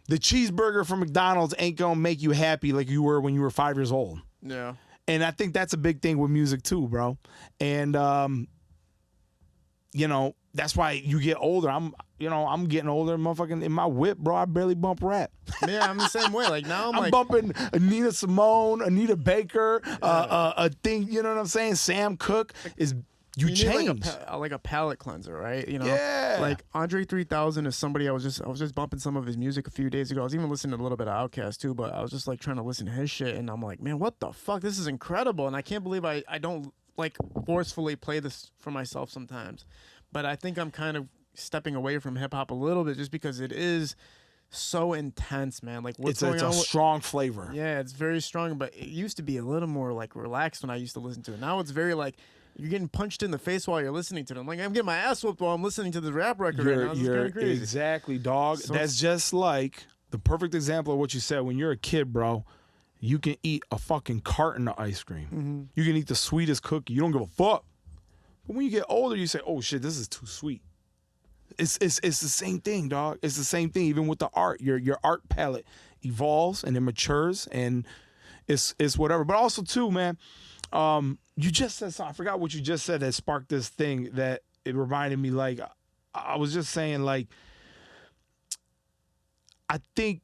cheeseburger from McDonald's ain't going to make you happy like you were when you were 5 years old. Yeah. And I think that's a big thing with music too, bro. And that's why you get older. I'm getting older, motherfucking in my whip, bro. I barely bump rap. Yeah, I'm the same way. Like now I'm like bumping Anita Simone, Anita Baker, a thing, you know what I'm saying? Sam Cooke is you change. Like a palate cleanser, right? Yeah. Like Andre 3000 is somebody I was just bumping some of his music a few days ago. I was even listening to a little bit of Outkast too, but I was just like trying to listen to his shit, and I'm like, man, what the fuck? This is incredible, and I can't believe I don't like forcefully play this for myself sometimes, but I think I'm kind of stepping away from hip hop a little bit just because it is so intense, man. Like what's going on? It's a strong flavor. Yeah, it's very strong, but it used to be a little more like relaxed when I used to listen to it. Now it's very like, you're getting punched in the face while you're listening to them. Like, I'm getting my ass whooped while I'm listening to the rap record right now. This is kind of crazy. Exactly, dog. So that's just like the perfect example of what you said. When you're a kid, bro, you can eat a fucking carton of ice cream. You can eat the sweetest cookie. You don't give a fuck. But when you get older, you say, oh, shit, this is too sweet. It's the same thing, dog. It's the same thing even with the art. Your art palette evolves and it matures, and it's whatever. But also, too, man, you just said something. I forgot what you just said that sparked this thing that it reminded me. Like, I was just saying, like, I think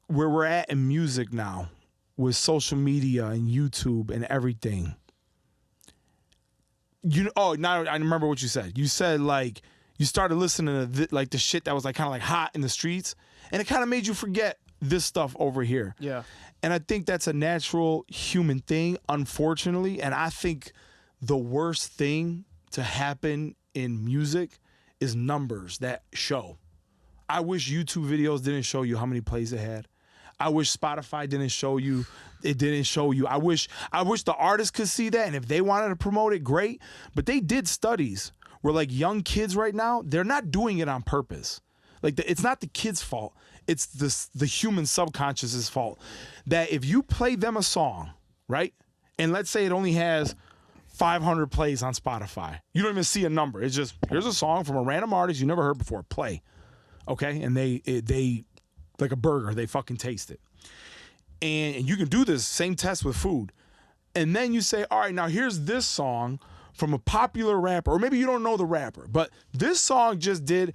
where we're at in music now with social media and YouTube and everything. Now I remember what you said. You said, like, you started listening to the shit that was like kind of like hot in the streets, and it kind of made you forget this stuff over here. Yeah. And I think that's a natural human thing, unfortunately. And I think the worst thing to happen in music is numbers that show. I wish YouTube videos didn't show you how many plays it had. I wish Spotify didn't show you. It didn't show you. I wish the artists could see that, and if they wanted to promote it, great. But they did studies where, like, young kids right now, they're not doing it on purpose. Like it's not the kid's fault. It's the human subconscious's fault. That if you play them a song, right, and let's say it only has 500 plays on Spotify, you don't even see a number. It's just here's a song from a random artist you never heard before. Play, okay, and they like a burger, they fucking taste it. And you can do this same test with food. And then you say, all right, now here's this song from a popular rapper, or maybe you don't know the rapper, but this song just did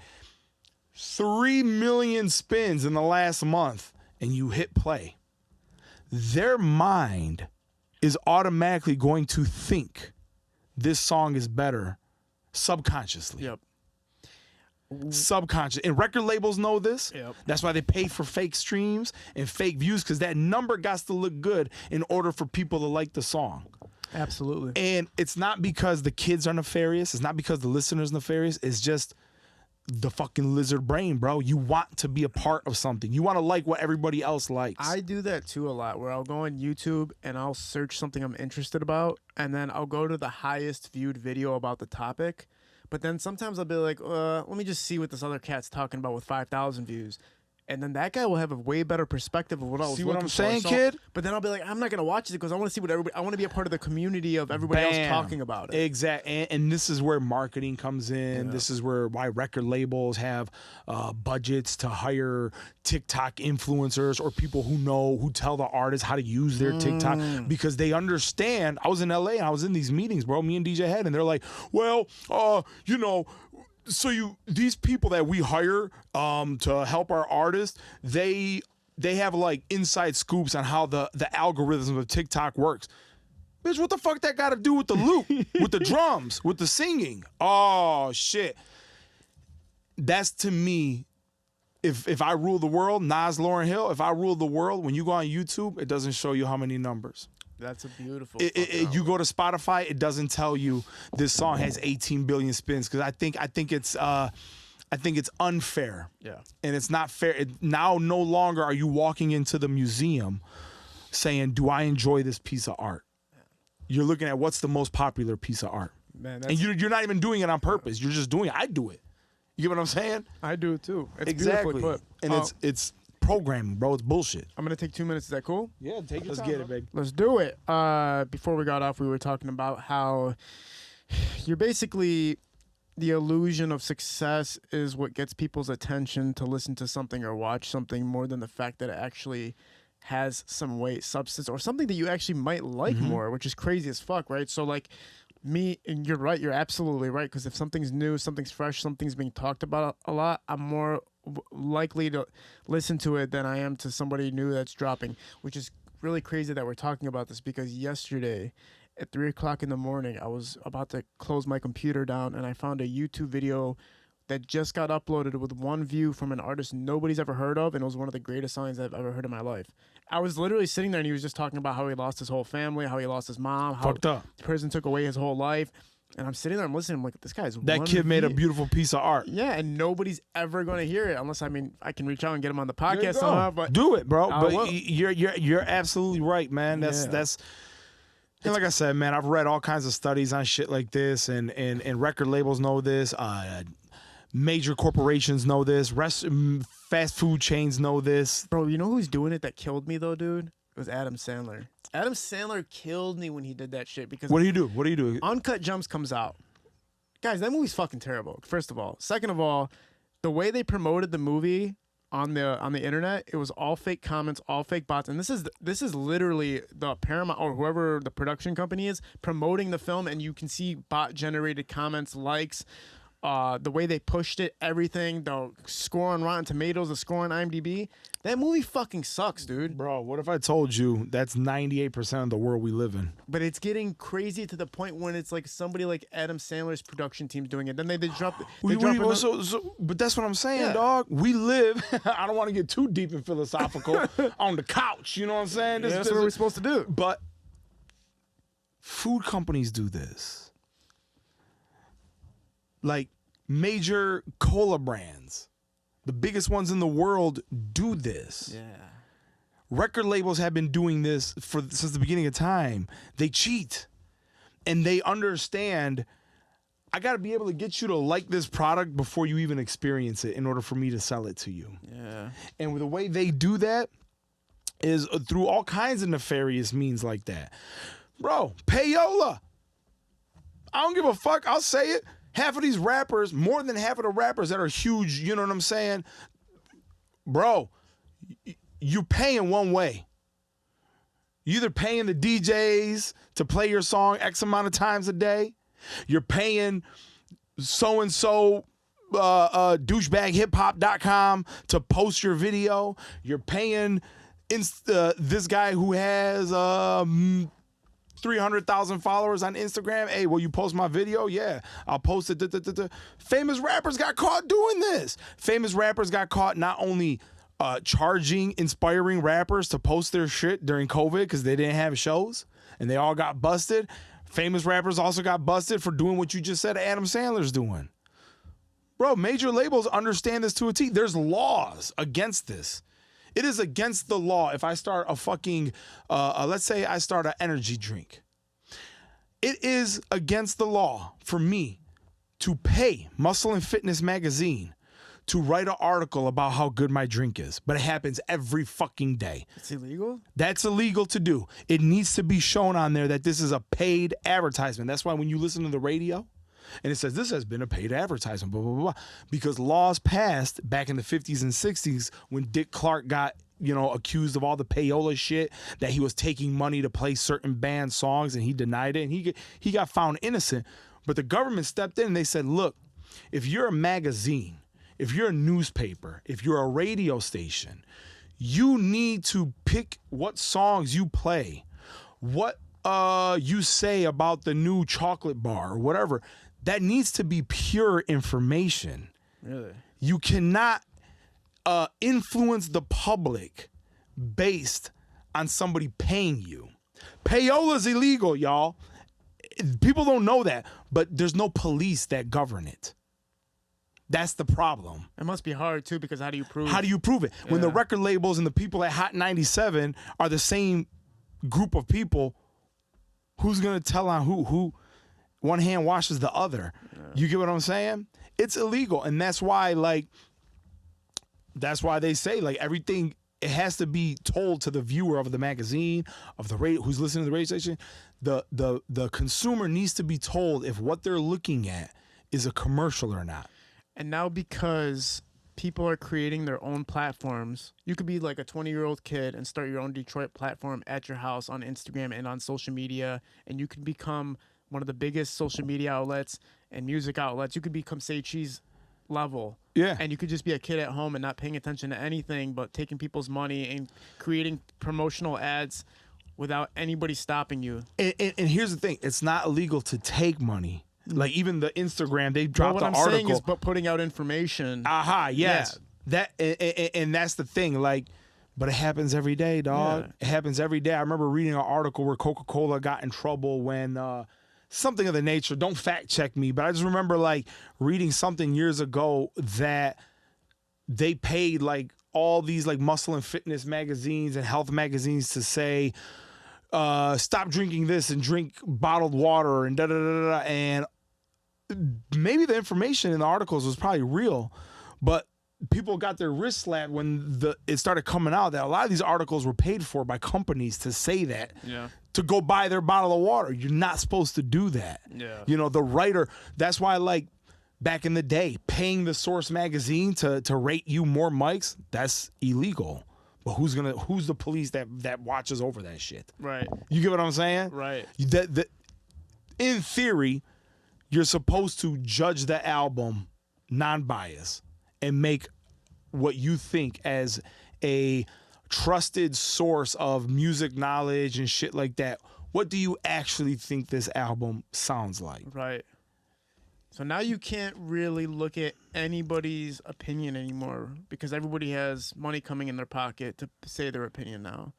3 million spins in the last month, and you hit play. Their mind is automatically going to think this song is better subconsciously. Yep. Subconscious. And record labels know this. Yep. That's why they pay for fake streams and fake views, because that number got to look good in order for people to like the song. Absolutely. And it's not because the kids are nefarious. It's not because the listeners are nefarious. It's just the fucking lizard brain, bro. You want to be a part of something. You want to like what everybody else likes. I do that too a lot, where I'll go on YouTube and I'll search something I'm interested about, and then I'll go to the highest viewed video about the topic. But then sometimes I'll be like, let me just see what this other cat's talking about with 5,000 views. And then that guy will have a way better perspective of what I was See looking what I'm for. saying, So- kid? But then I'll be like, I'm not going to watch it because I want to see what everybody, I want to be a part of the community of everybody else talking about it. Exactly. And this is where marketing comes in. Yeah. This is why record labels have budgets to hire TikTok influencers or people who tell the artists how to use their TikTok, because they understand. I was in LA and I was in these meetings, bro, me and DJ Head, and they're like, well, you know, so these people that we hire to help our artists, they have like inside scoops on how the algorithm of TikTok works. Bitch, what the fuck that got to do with the loop, with the drums, with the singing? Oh shit. That's, to me, if I rule the world, Nas, Lauryn Hill, if I rule the world, when you go on YouTube, it doesn't show you how many numbers. That's a beautiful. You go to Spotify, it doesn't tell you this song has 18 billion spins, because I think it's unfair. Yeah. And it's not fair. Now no longer are you walking into the museum saying, do I enjoy this piece of art? You're looking at what's the most popular piece of art. Man, and you're not even doing it on purpose. You're just doing it. I do it. You get what I'm saying? I do it too. It's Exactly. beautifully put. And it's programming, bro. It's bullshit. I'm going to take 2 minutes. Is that cool? Yeah, take your Let's time. get it, baby. Let's do it. Before we got off, we were talking about how you're basically, the illusion of success is what gets people's attention to listen to something or watch something, more than the fact that it actually has some weight, substance, or something that you actually might like more, which is crazy as fuck, right? So like me, and you're right, you're absolutely right, because if something's new, something's fresh, something's being talked about a lot, I'm more likely to listen to it than I am to somebody new that's dropping, which is really crazy that we're talking about this, because yesterday at 3 o'clock in the morning, I was about to close my computer down and I found a YouTube video that just got uploaded with one view from an artist nobody's ever heard of, and it was one of the greatest songs I've ever heard in my life. I was literally sitting there and he was just talking about how he lost his whole family, how he lost his mom, how Fucked up. the prison took away his whole life. And I'm sitting there, I'm listening, I'm like, this guy's That one kid made a view. beautiful piece of art. Yeah, and nobody's ever going to hear it unless, I can reach out and get him on the There you podcast go. somehow. But do it, bro. I But will. you're absolutely right, man. That's and like I said, man, I've read all kinds of studies on shit like this, and record labels know this. Major corporations know this. Fast food chains know this. bro, you know who's doing it that killed me though, dude? It was Adam Sandler. Adam Sandler killed me when he did that shit, because What do you do? What do you do? Uncut Gems comes out. Guys, that movie's fucking terrible, first of all. Second of all, the way they promoted the movie on the internet, it was all fake comments, all fake bots. And this is literally the Paramount or whoever the production company is promoting the film, and you can see bot generated comments, likes, the way they pushed it, everything, the score on Rotten Tomatoes, the score on IMDb. That movie fucking sucks, dude. Bro, what if I told you that's 98% of the world we live in? But it's getting crazy to the point when it's like somebody like Adam Sandler's production team's doing it. Then they drop. But that's what I'm saying, Yeah. dog. We live. I don't want to get too deep and philosophical on the couch. You know what I'm saying? That's what we're supposed to do. But food companies do this. Like major cola brands, the biggest ones in the world, do this. Yeah. Record labels have been doing this since the beginning of time. They cheat, and they understand. I got to be able to get you to like this product before you even experience it in order for me to sell it to you. Yeah. And the way they do that is through all kinds of nefarious means like that. Bro, payola. I don't give a fuck. I'll say it. Half of these rappers, more than half of the rappers that are huge, you know what I'm saying? Bro, you're paying one way. You're either paying the DJs to play your song X amount of times a day. You're paying so-and-so douchebaghip-hop.com to post your video. You're paying this guy who has 300,000 followers on Instagram. Hey, will you post my video? Yeah, I'll post it. Famous rappers got caught doing this. Famous rappers got caught not only charging inspiring rappers to post their shit during COVID because they didn't have shows and they all got busted. Famous rappers also got busted for doing what you just said Adam Sandler's doing. Bro, major labels understand this to a T. There's laws against this. It is against the law if I start a fucking, let's say I start an energy drink. It is against the law for me to pay Muscle and Fitness magazine to write an article about how good my drink is. But it happens every fucking day. It's illegal? That's illegal to do. It needs to be shown on there that this is a paid advertisement. That's why when you listen to the radio and it says this has been a paid advertisement, blah, blah, blah, blah. Because laws passed back in the 50s and 60s when Dick Clark got, accused of all the payola shit, that he was taking money to play certain band songs and he denied it and he got found innocent. But the government stepped in and they said, look, if you're a magazine, if you're a newspaper, if you're a radio station, you need to pick what songs you play, what you say about the new chocolate bar or whatever. That needs to be pure information. Really? You cannot influence the public based on somebody paying you. Payola's illegal, y'all. People don't know that, but there's no police that govern it. That's the problem. It must be hard too, because how do you prove? How do you prove it? When the record labels and the people at Hot 97 are the same group of people, who's gonna tell on who? One hand washes the other. Yeah. You get what I'm saying? It's illegal, and that's why they say everything. It has to be told to the viewer of the magazine, of the radio, who's listening to the radio station. The consumer needs to be told if what they're looking at is a commercial or not. And now because people are creating their own platforms, you could be like a 20-year-old kid and start your own Detroit platform at your house on Instagram and on social media, and you can become one of the biggest social media outlets and music outlets. You could become Say Cheese level. Yeah. And you could just be a kid at home and not paying attention to anything but taking people's money and creating promotional ads without anybody stopping you. And here's the thing. It's not illegal to take money. Like even the Instagram, they dropped an an article. What I'm saying is, article. but putting out information. Aha, yes. Yeah. And that's the thing. But it happens every day, dog. Yeah. It happens every day. I remember reading an article where Coca-Cola got in trouble when something of the nature. Don't fact check me, but I just remember reading something years ago that they paid all these Muscle and Fitness magazines and health magazines to say, stop drinking this and drink bottled water and da-da-da-da-da. And maybe the information in the articles was probably real, but people got their wrist slapped when it started coming out that a lot of these articles were paid for by companies to say that, to go buy their bottle of water. You're not supposed to do that. Yeah. The writer, that's why back in the day, paying the Source magazine to rate you more mics, that's illegal. But who's the police that watches over that shit? Right. You get what I'm saying? Right. In theory, you're supposed to judge the album non-biased and make what you think as a trusted source of music knowledge and shit like that. What do you actually think this album sounds like? Right. So now you can't really look at anybody's opinion anymore because everybody has money coming in their pocket to say their opinion now.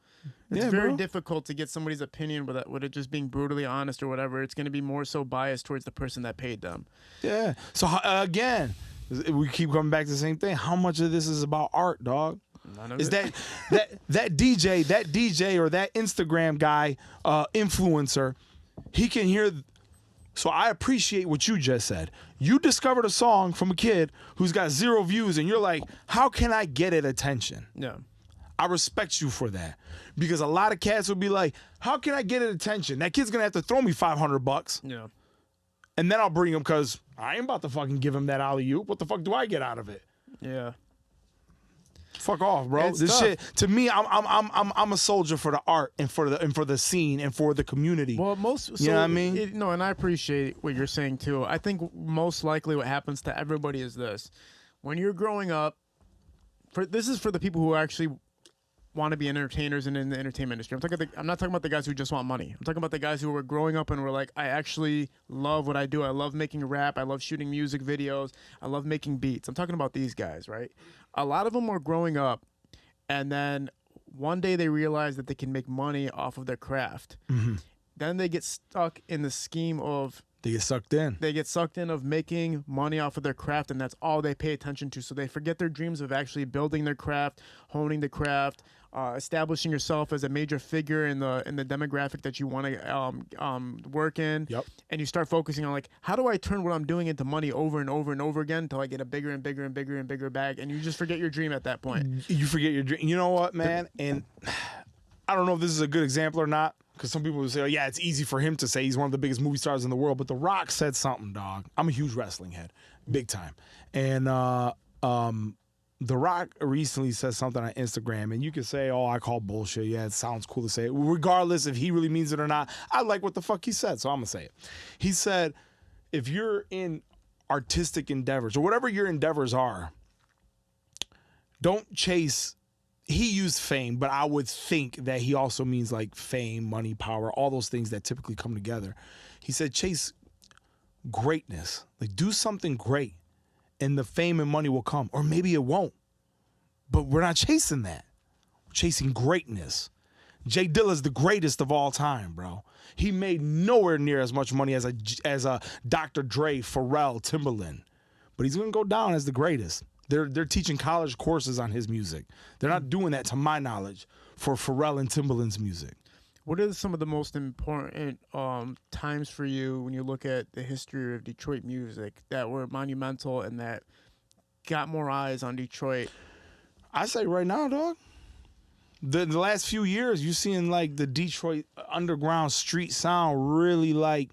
It's very difficult to get somebody's opinion with it just being brutally honest or whatever. It's going to be more so biased towards the person that paid them. Yeah. So again, we keep coming back to the same thing. How much of this is about art, dog? None of is it. that DJ or that Instagram guy, influencer, he can hear So I appreciate what you just said. You discovered a song from a kid who's got 0 views, and you're like, how can I get it attention? Yeah. I respect you for that. Because a lot of cats will be like, how can I get it attention? That kid's going to have to throw me $500. Yeah. And then I'll bring him because I ain't about to fucking give him that alley-oop. What the fuck do I get out of it? Yeah. Fuck off, bro. It's This tough. shit to me, I'm a soldier for the art and for the scene and for the community. Well, you know what I mean? No, and I appreciate what you're saying too. I think most likely what happens to everybody is this: when you're growing up, this is for the people who actually want to be entertainers and in the entertainment industry. I'm not talking about the guys who just want money. I'm talking about the guys who were growing up and were like, I actually love what I do. I love making rap. I love shooting music videos. I love making beats. I'm talking about these guys, right? A lot of them were growing up, and then one day they realize that they can make money off of their craft. Mm-hmm. Then they get stuck in the scheme of They get sucked in. They get sucked in of making money off of their craft, and that's all they pay attention to. So they forget their dreams of actually building their craft, honing the craft, establishing yourself as a major figure in the demographic that you want to work in. Yep. And you start focusing on like, how do I turn what I'm doing into money over and over and over again until I get a bigger and bigger and bigger and bigger bag, and you just forget your dream at that point. You forget your dream. You know what, man? And I don't know if this is a good example or not, because some people will say, oh, yeah, it's easy for him to say he's one of the biggest movie stars in the world. But The Rock said something, dog. I'm a huge wrestling head, big time. And The Rock recently said something on Instagram, and you can say, oh, I call bullshit. Yeah, it sounds cool to say it. Regardless if he really means it or not, I like what the fuck he said, so I'm going to say it. He said, if you're in artistic endeavors, or whatever your endeavors are, don't chase, he used fame, but I would think that he also means like fame, money, power, all those things that typically come together. He said, chase greatness. Like, do something great, and the fame and money will come. Or maybe it won't. But we're not chasing that. We're chasing greatness. Jay Dilla's the greatest of all time, bro. He made nowhere near as much money as a Dr. Dre, Pharrell, Timbaland. But he's going to go down as the greatest. They're teaching college courses on his music. They're not doing that, to my knowledge, for Pharrell and Timbaland's music. What are some of the most important times for you when you look at the history of Detroit music that were monumental and that got more eyes on Detroit? I say right now, dog. The last few years, you're seeing like the Detroit underground street sound really like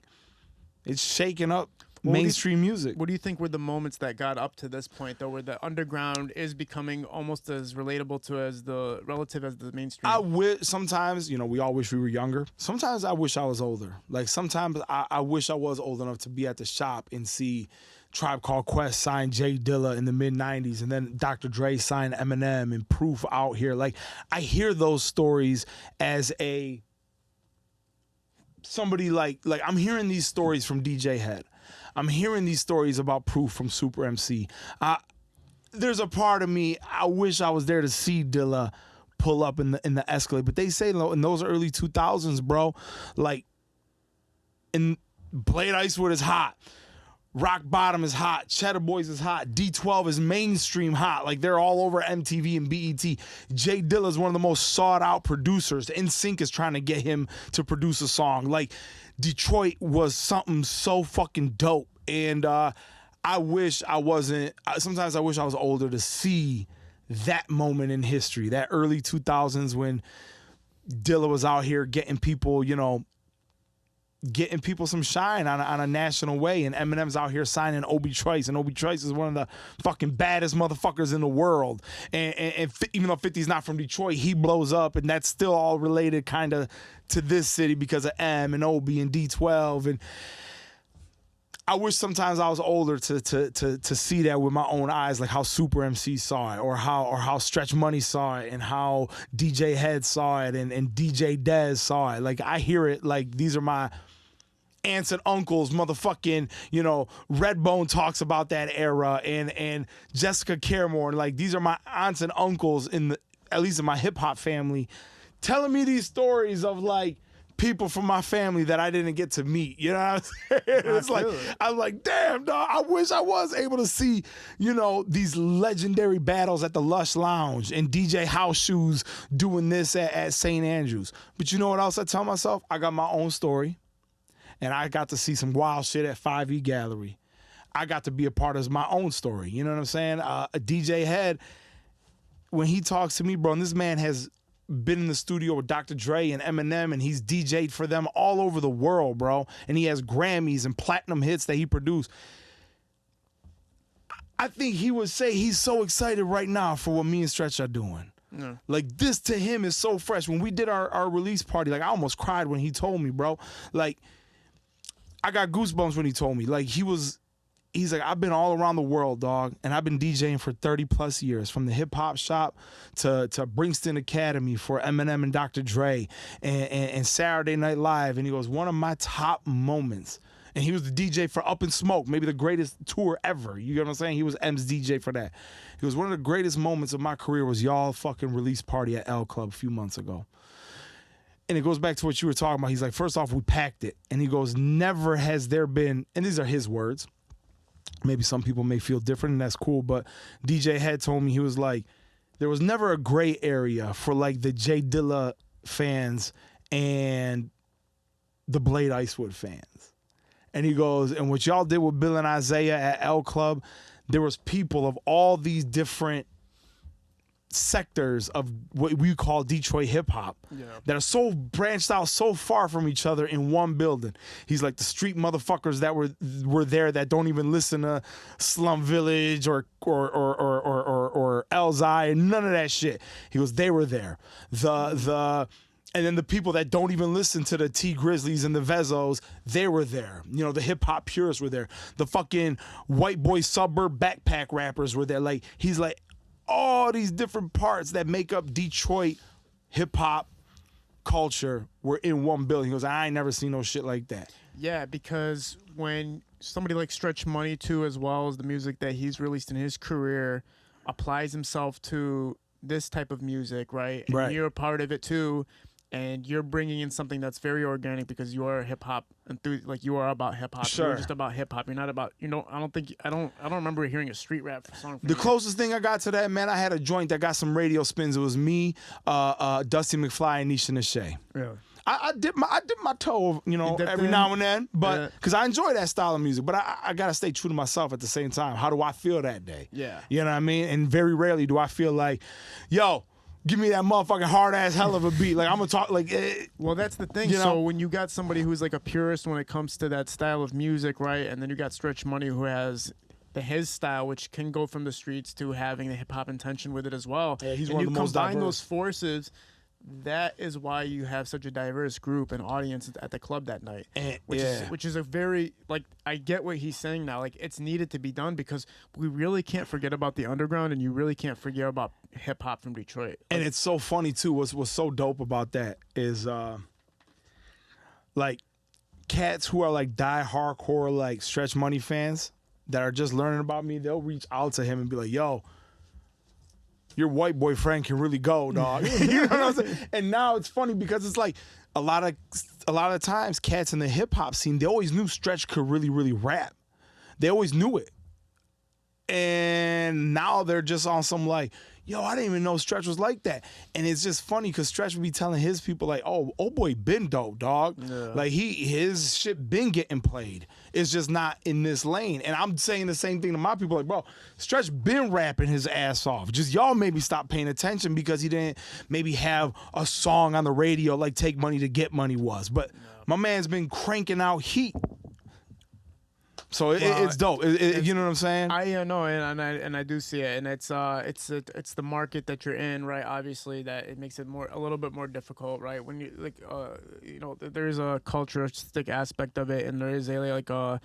it's shaking up mainstream music. What do you think were the moments that got up to this point, though, where the underground is becoming almost as relatable to as the relative as the mainstream? I wish sometimes, we all wish we were younger. Sometimes I wish I was older. Like sometimes I wish I was old enough to be at the shop and see Tribe Called Quest sign Jay Dilla in the mid-'90s, and then Dr. Dre signed Eminem and Proof out here. Like, I hear those stories as somebody like I'm hearing these stories from DJ Head. I'm hearing these stories about Proof from Super MC. There's a part of me, I wish I was there to see Dilla pull up in the Escalade. But they say in those early 2000s, bro, like, in Blade Icewood is hot. Rock Bottom is hot. Cheddar Boys is hot. D12 is mainstream hot. Like, they're all over MTV and BET. Jay Dilla is one of the most sought-out producers. NSYNC is trying to get him to produce a song. Like, Detroit was something so fucking dope. And I wish I wasn't... Sometimes I wish I was older to see that moment in history, that early 2000s when Dilla was out here getting people, getting people some shine on a national way, and Eminem's out here signing Obi Trice, and Obi Trice is one of the fucking baddest motherfuckers in the world. And even though 50's not from Detroit, he blows up, and that's still all related kind of to this city because of M and Obi and D12. And I wish sometimes I was older to see that with my own eyes, like how Super MC saw it, or how Stretch Money saw it, and how DJ Head saw it, and DJ Dez saw it. Like, I hear it like these are my aunts and uncles, motherfucking, Redbone talks about that era, and Jessica Caremore, like, these are my aunts and uncles at least in my hip hop family, telling me these stories of like people from my family that I didn't get to meet. You know what I'm saying? It's like, I'm like, damn, dog, I wish I was able to see, these legendary battles at the Lush Lounge and DJ House Shoes doing this at St. Andrews. But you know what else I tell myself? I got my own story. and I got to see some wild shit at 5E Gallery. I got to be a part of my own story. You know what I'm saying? A DJ Head, when he talks to me, bro, and this man has been in the studio with Dr. Dre and Eminem, and he's DJ'd for them all over the world, bro. And he has Grammys and platinum hits that he produced. I think he would say he's so excited right now for what me and Stretch are doing. Yeah. Like, this to him is so fresh. When we did our release party, like, I almost cried when he told me, bro. Like, I got goosebumps when he told me. Like, he's like, I've been all around the world, dog, and I've been DJing for 30 plus years, from the hip hop shop to Bringston Academy for Eminem and Dr. Dre and Saturday Night Live. And he goes, one of my top moments. And he was the DJ for Up in Smoke, maybe the greatest tour ever. You get what I'm saying? He was M's DJ for that. He was one of the greatest moments of my career was y'all fucking release party at L Club a few months ago. And it goes back to what you were talking about. He's like, first off, we packed it. And he goes, never has there been, and these are his words, maybe some people may feel different, and that's cool, but DJ Head told me, he was like, there was never a gray area for like the J Dilla fans and the Blade Icewood fans. And he goes, and what y'all did with Bill and Isaiah at L Club, there was people of all these different sectors of what we call Detroit hip hop that are so branched out so far from each other in one building. He's like, the street motherfuckers that were there that don't even listen to Slum Village or Elzai and none of that shit. He goes, they were there. And then the people that don't even listen to the T Grizzlies and the Vezos, they were there. You know, the hip hop purists were there. The fucking white boy suburb backpack rappers were there. Like, he's like, all these different parts that make up Detroit hip hop culture were in one building. He goes, I ain't never seen no shit like that. Yeah, because when somebody like Stretch Money too, as well as the music that he's released in his career, applies himself to this type of music, right? And you're a part of it too. And you're bringing in something that's very organic because you are a hip hop enthusiast. Like, you are about hip hop. Sure. You're just about hip hop. You're not about, I don't remember hearing a street rap song from The you. closest thing I got to that, man, I had a joint that got some radio spins. It was me, Dusty McFly, and Nisha Nashay. Really? I dip my toe, every now and then, but because I enjoy that style of music. But I gotta stay true to myself at the same time. How do I feel that day? Yeah. You know what I mean? And very rarely do I feel like, yo, give me that motherfucking hard ass hell of a beat. Like, I'm gonna talk like. Well, that's the thing. So when you got somebody who's like a purist when it comes to that style of music, right? And then you got Stretch Money who has his style, which can go from the streets to having the hip hop intention with it as well. Yeah, he's and one of the most diverse. You combine those forces. That is why you have such a diverse group and audience at the club that night, which is a very, like, I get what he's saying now. Like, it's needed to be done because we really can't forget about the underground, and you really can't forget about hip hop from Detroit. And it's so funny too. What's so dope about that is, like, cats who are like die hardcore like Stretch Money fans that are just learning about me. They'll reach out to him and be like, "Yo, your white boy friend can really go, dog." You know what I'm saying? And now it's funny because it's like a lot of times cats in the hip hop scene, they always knew Stretch could really, really rap. They always knew it. And now they're just on some like, yo, I didn't even know Stretch was like that. And it's just funny because Stretch would be telling his people like, oh boy been dope, dog. Yeah. Like, his shit been getting played. It's just not in this lane. And I'm saying the same thing to my people, like, bro, Stretch been rapping his ass off. Just y'all maybe stop paying attention because he didn't maybe have a song on the radio like Take Money to Get Money was. But my man's been cranking out heat. So it's dope. You know what I'm saying? I know, and I do see it, and it's the market that you're in, right? Obviously, that it makes it a little bit more difficult, right? When you like, there's a culturistic aspect of it, and there is a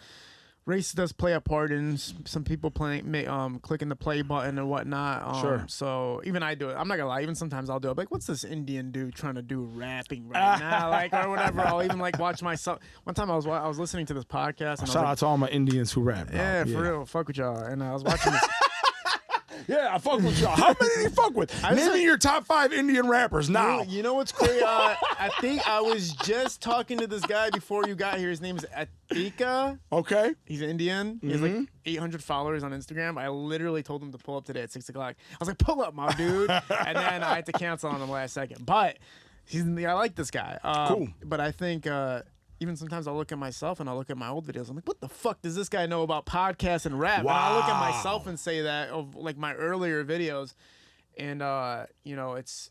race does play a part in some people clicking the play button and whatnot. Sure. So even I do it. I'm not gonna lie. Even sometimes I'll do it. Like, what's this Indian dude trying to do rapping right now? Like, or whatever. I'll even like watch myself. One time I was listening to this podcast. And Shout out to all my Indians who rap. Yeah, for real. Fuck with y'all. And I was watching this. Yeah, I fuck with y'all. How many do you fuck with? Name me your top 5 Indian rappers now. You know what's crazy? I think I was just talking to this guy before you got here. His name is Atika. Okay. He's Indian. He has like 800 followers on Instagram. I literally told him to pull up today at 6 o'clock. I was like, pull up, my dude. And then I had to cancel on him last second. But I like this guy. Cool. But I think even sometimes I'll look at myself and I'll look at my old videos. I'm like, what the fuck does this guy know about podcasts and rap? And I'll look at myself and say that of like my earlier videos, and you know, it's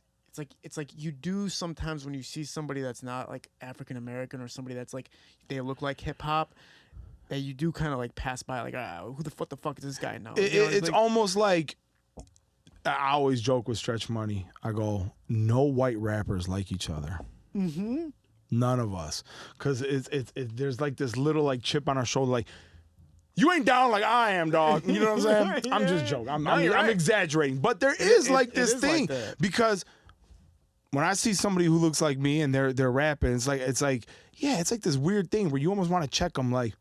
like you do sometimes when you see somebody that's not like African American or somebody that's like they look like hip hop, that you do kind of like pass by like, who the fuck does this guy know? It's like, almost like, I always joke with Stretch Money. I go, no white rappers like each other. mm-hmm. None of us, because there's like this little like chip on our shoulder, like you ain't down like I am, dog. You know what I'm saying? I'm just joking. I'm exaggerating, but there is like this thing like because when I see somebody who looks like me and they're rapping, it's like it's like this weird thing where you almost want to check them, like,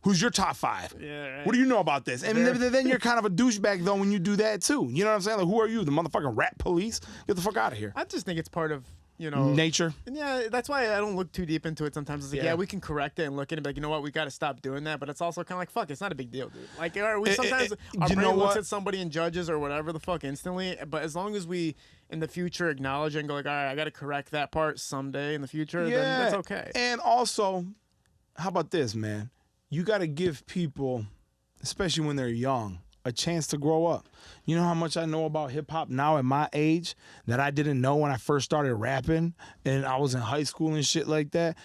who's your top 5? Yeah, right. What do you know about this? And then you're kind of a douchebag though when you do that too. You know what I'm saying? Like, who are you, the motherfucking rap police? Get the fuck out of here. I just think it's part of, you know, nature. Yeah, that's why I don't look too deep into it sometimes. It's like, yeah, we can correct it and look at it and be like, you know what, we got to stop doing that. But it's also kind of like, fuck, it's not a big deal, dude. Like, we sometimes our brain looks at somebody and judges or whatever the fuck instantly. But as long as we, in the future, acknowledge it and go like, all right, I got to correct that part someday in the future, then that's okay. And also, how about this, man? You got to give people, especially when they're young, a chance to grow up. You know how much I know about hip hop now at my age that I didn't know when I first started rapping and I was in high school and shit like that.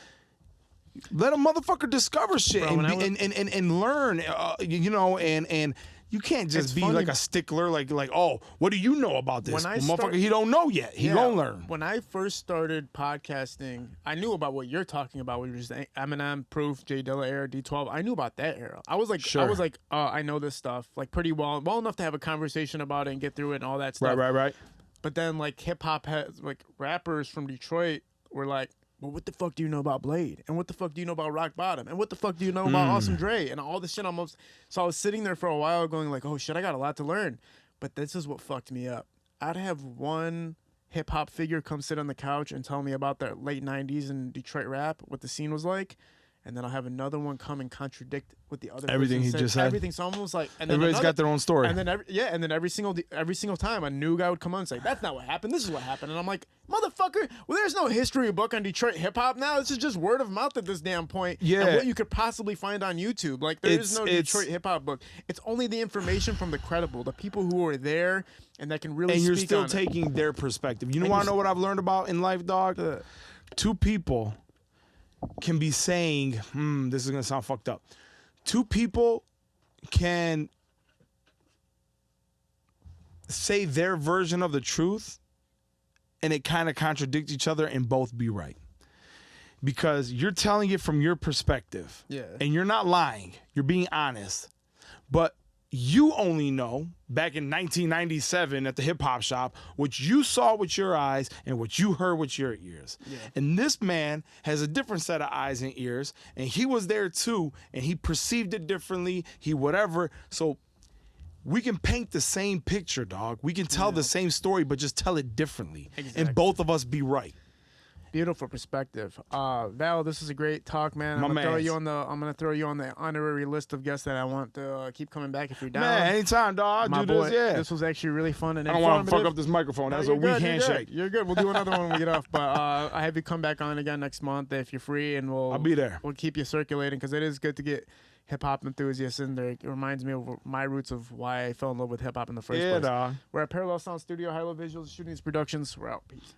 Let a motherfucker discover shit and learn, you know, and you can't just be like a stickler, like, oh, what do you know about this? Motherfucker, he don't know yet. He gonna learn. When I first started podcasting, I knew about what you're talking about, which is Eminem, Proof, J Dilla era, D12. I knew about that era. I was like, I know this stuff like pretty well enough to have a conversation about it and get through it and all that stuff. Right. But then like hip hop has like rappers from Detroit were like, well, what the fuck do you know about Blade? And what the fuck do you know about Rock Bottom? And what the fuck do you know about Awesome Dre? And all this shit almost. So I was sitting there for a while going like, oh shit, I got a lot to learn. But this is what fucked me up. I'd have one hip hop figure come sit on the couch and tell me about the late 90s in Detroit rap, what the scene was like. And then I'll have another one come and contradict what the other everything he just said. Everything. So almost like, and then everybody's got their own story. And then every single time a new guy would come on and say, "That's not what happened. This is what happened." And I'm like, "Motherfucker! Well, there's no history book on Detroit hip hop now. This is just word of mouth at this damn point. Yeah. And what you could possibly find on YouTube. Like there is no Detroit hip hop book. It's only the information from the credible, the people who are there and that can really. And speak you're still on taking their perspective. You want to know what I've learned about in life, dog? Two people can be saying, this is going to sound fucked up. Two people can say their version of the truth and it kind of contradicts each other and both be right. Because you're telling it from your perspective. Yeah. And you're not lying. You're being honest. But you only know back in 1997 at the hip hop shop what you saw with your eyes and what you heard with your ears. Yeah. And this man has a different set of eyes and ears, and he was there too, and he perceived it differently. He whatever. So we can paint the same picture, dog. We can tell the same story, but just tell it differently. Exactly. And both of us be right. Beautiful perspective. Val, this is a great talk, man. I'm gonna throw you on the honorary list of guests that I want to keep coming back if you're down. Man, anytime, dog. I'll do this, yeah. This was actually really fun and I don't want to fuck up this microphone. That's a weak handshake. You're good. We'll do another one when we get off. But I have you come back on again next month if you're free, and I'll be there. We'll keep you circulating because it is good to get hip-hop enthusiasts in there. It reminds me of my roots of why I fell in love with hip-hop in the first place. Dog. We're at Parallel Sound Studio, High Low Visuals, shooting these productions. We're out. Peace.